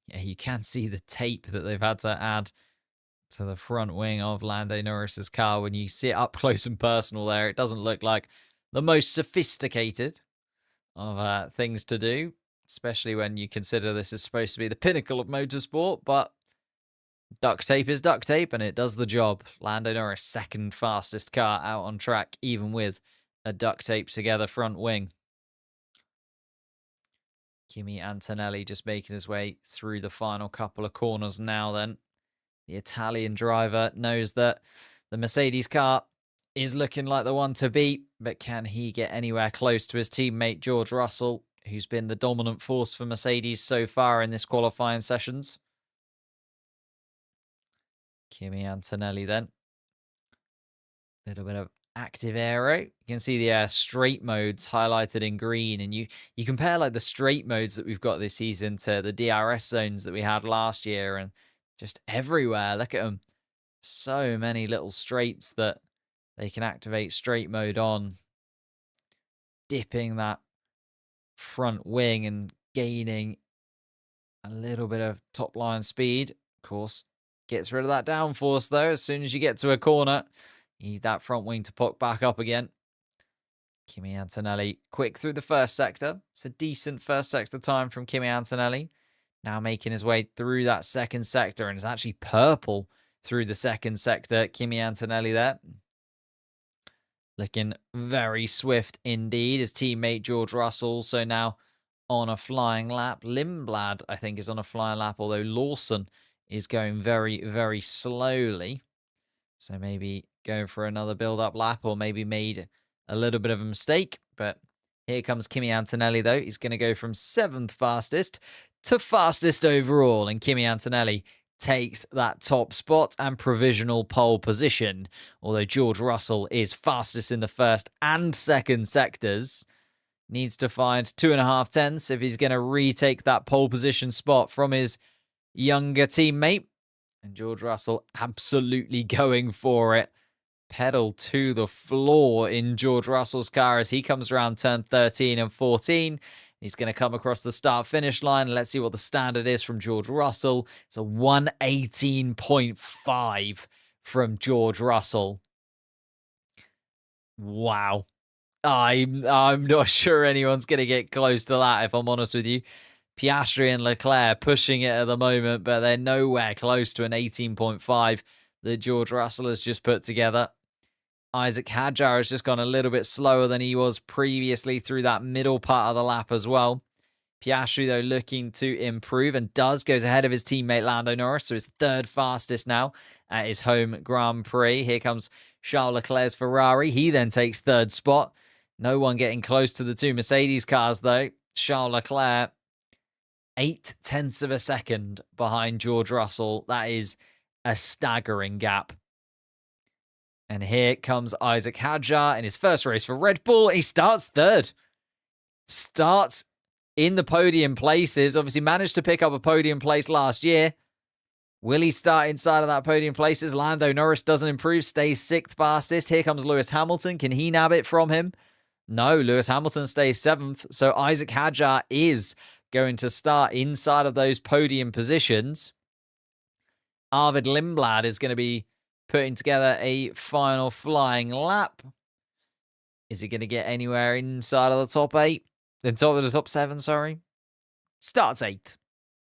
Yeah, you can see the tape that they've had to add to the front wing of Lando Norris's car. When you see it up close and personal there, it doesn't look like the most sophisticated of things to do, especially when you consider this is supposed to be the pinnacle of motorsport, but duct tape is duct tape and it does the job. Lando Norris, second fastest car out on track, even with a duct tape together front wing. Kimi Antonelli just making his way through the final couple of corners now then. The Italian driver knows that the Mercedes car is looking like the one to beat, but can he get anywhere close to his teammate George Russell, who's been the dominant force for Mercedes so far in this qualifying sessions? Kimi Antonelli then. A little bit of active aero. You can see the straight modes highlighted in green, and you compare like the straight modes that we've got this season to the DRS zones that we had last year, and just everywhere. Look at them. So many little straights that they can activate straight mode on, dipping that front wing and gaining a little bit of top line speed. Of course, gets rid of that downforce though. As soon as you get to a corner, you need that front wing to pop back up again. Kimi Antonelli quick through the first sector. It's a decent first sector time from Kimi Antonelli. Now making his way through that second sector, and it's actually purple through the second sector. Kimi Antonelli there. Looking very swift indeed. His teammate George Russell also now on a flying lap. Lindblad, I think, is on a flying lap, although Lawson is going very, very slowly. So maybe going for another build-up lap, or maybe made a little bit of a mistake. But here comes Kimi Antonelli, though. He's going to go from 7th fastest to fastest overall. And Kimi Antonelli takes that top spot and provisional pole position. Although George Russell is fastest in the first and second sectors. Needs to find 2.5 tenths if he's going to retake that pole position spot from his younger teammate. And George Russell absolutely going for it. Pedal to the floor in George Russell's car as he comes around turn 13 and 14. He's going to come across the start-finish line. Let's see what the standard is from George Russell. It's a 118.5 from George Russell. Wow. I'm not sure anyone's going to get close to that, if I'm honest with you. Piastri and Leclerc pushing it at the moment, but they're nowhere close to an 18.5 that George Russell has just put together. Isaac Hadjar has just gone a little bit slower than he was previously through that middle part of the lap as well. Piastri, though, looking to improve and goes ahead of his teammate Lando Norris, so he's third fastest now at his home Grand Prix. Here comes Charles Leclerc's Ferrari. He then takes third spot. No one getting close to the two Mercedes cars, though. Charles Leclerc, 0.8 of a second behind George Russell. That is a staggering gap. And here comes Isaac Hadjar in his first race for Red Bull. He starts third. Starts in the podium places. Obviously managed to pick up a podium place last year. Will he start inside of that podium places? Lando Norris doesn't improve, stays sixth fastest. Here comes Lewis Hamilton. Can he nab it from him? No, Lewis Hamilton stays seventh. So Isaac Hadjar is going to start inside of those podium positions. Arvid Lindblad is going to be putting together a final flying lap. Is he going to get anywhere inside of the top 8? The top of the top 7, sorry. Starts 8th.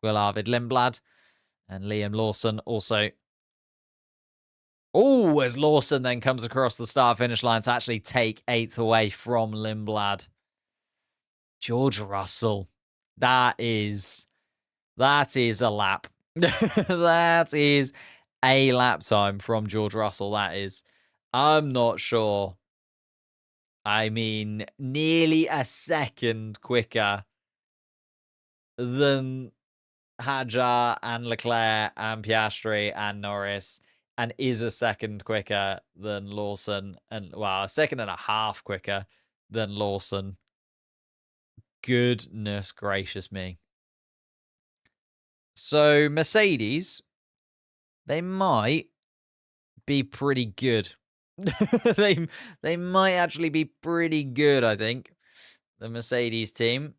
Will Arvid Lindblad. And Liam Lawson also. Oh, as Lawson then comes across the start-finish line to actually take 8th away from Lindblad. George Russell. That is a lap. That is a lap time from George Russell. That is. I'm not sure. I mean, nearly a second quicker than Hadjar and Leclerc and Piastri and Norris, and is a second quicker than Lawson, and well, a second and a half quicker than Lawson. Goodness gracious me. So Mercedes, they might be pretty good. they might actually be pretty good, I think. The Mercedes team.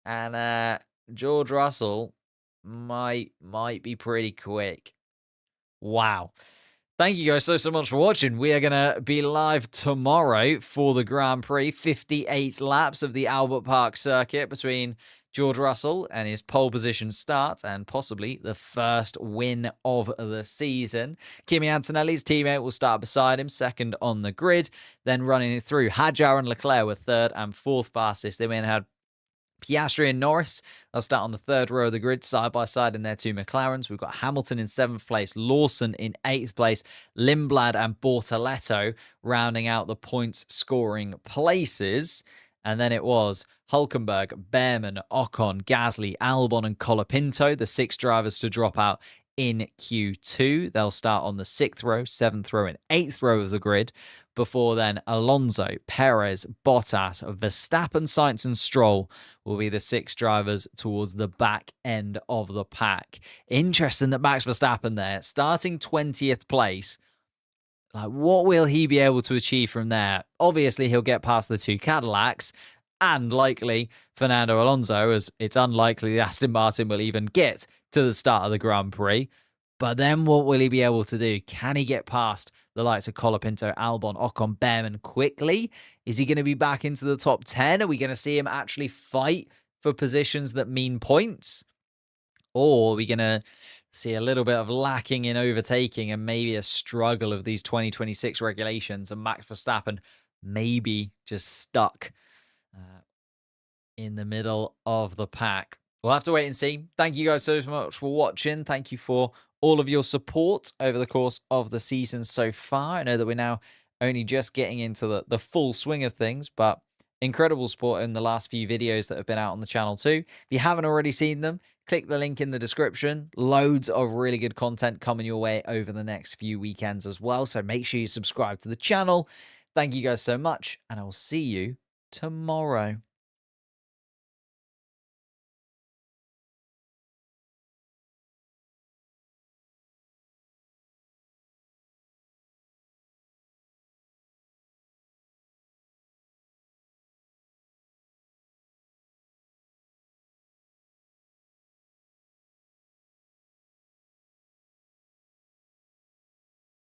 And George Russell might be pretty quick. Wow. Thank you guys so much for watching. We are going to be live tomorrow for the Grand Prix. 58 laps of the Albert Park circuit between George Russell and his pole position start and possibly the first win of the season. Kimi Antonelli's teammate will start beside him, second on the grid, then running it through. Hadjar and Leclerc were third and fourth fastest. They then had Piastri and Norris, they'll start on the third row of the grid, side by side in their two McLarens. We've got Hamilton in 7th place, Lawson in 8th place, Lindblad and Bortoletto rounding out the points scoring places. And then it was Hülkenberg, Behrman, Ocon, Gasly, Albon and Colapinto, the 6 drivers to drop out in Q2. They'll start on the 6th row, 7th row and 8th row of the grid. Before then, Alonso, Perez, Bottas, Verstappen, Sainz and Stroll will be the 6 drivers towards the back end of the pack. Interesting that Max Verstappen there, starting 20th place. Like, what will he be able to achieve from there? Obviously, he'll get past the 2 Cadillacs and likely Fernando Alonso, as it's unlikely the Aston Martin will even get to the start of the Grand Prix. But then what will he be able to do? Can he get past the likes of Colapinto, Albon, Ocon, Behrman quickly? Is he going to be back into the top 10? Are we going to see him actually fight for positions that mean points? Or are we going to see a little bit of lacking in overtaking and maybe a struggle of these 2026 regulations and Max Verstappen maybe just stuck in the middle of the pack? We'll have to wait and see. Thank you guys so much for watching. Thank you for all of your support over the course of the season so far. I know that we're now only just getting into the full swing of things, but incredible sport in the last few videos that have been out on the channel too. If you haven't already seen them, click the link in the description. Loads of really good content coming your way over the next few weekends as well. So make sure you subscribe to the channel. Thank you guys so much, and I will see you tomorrow.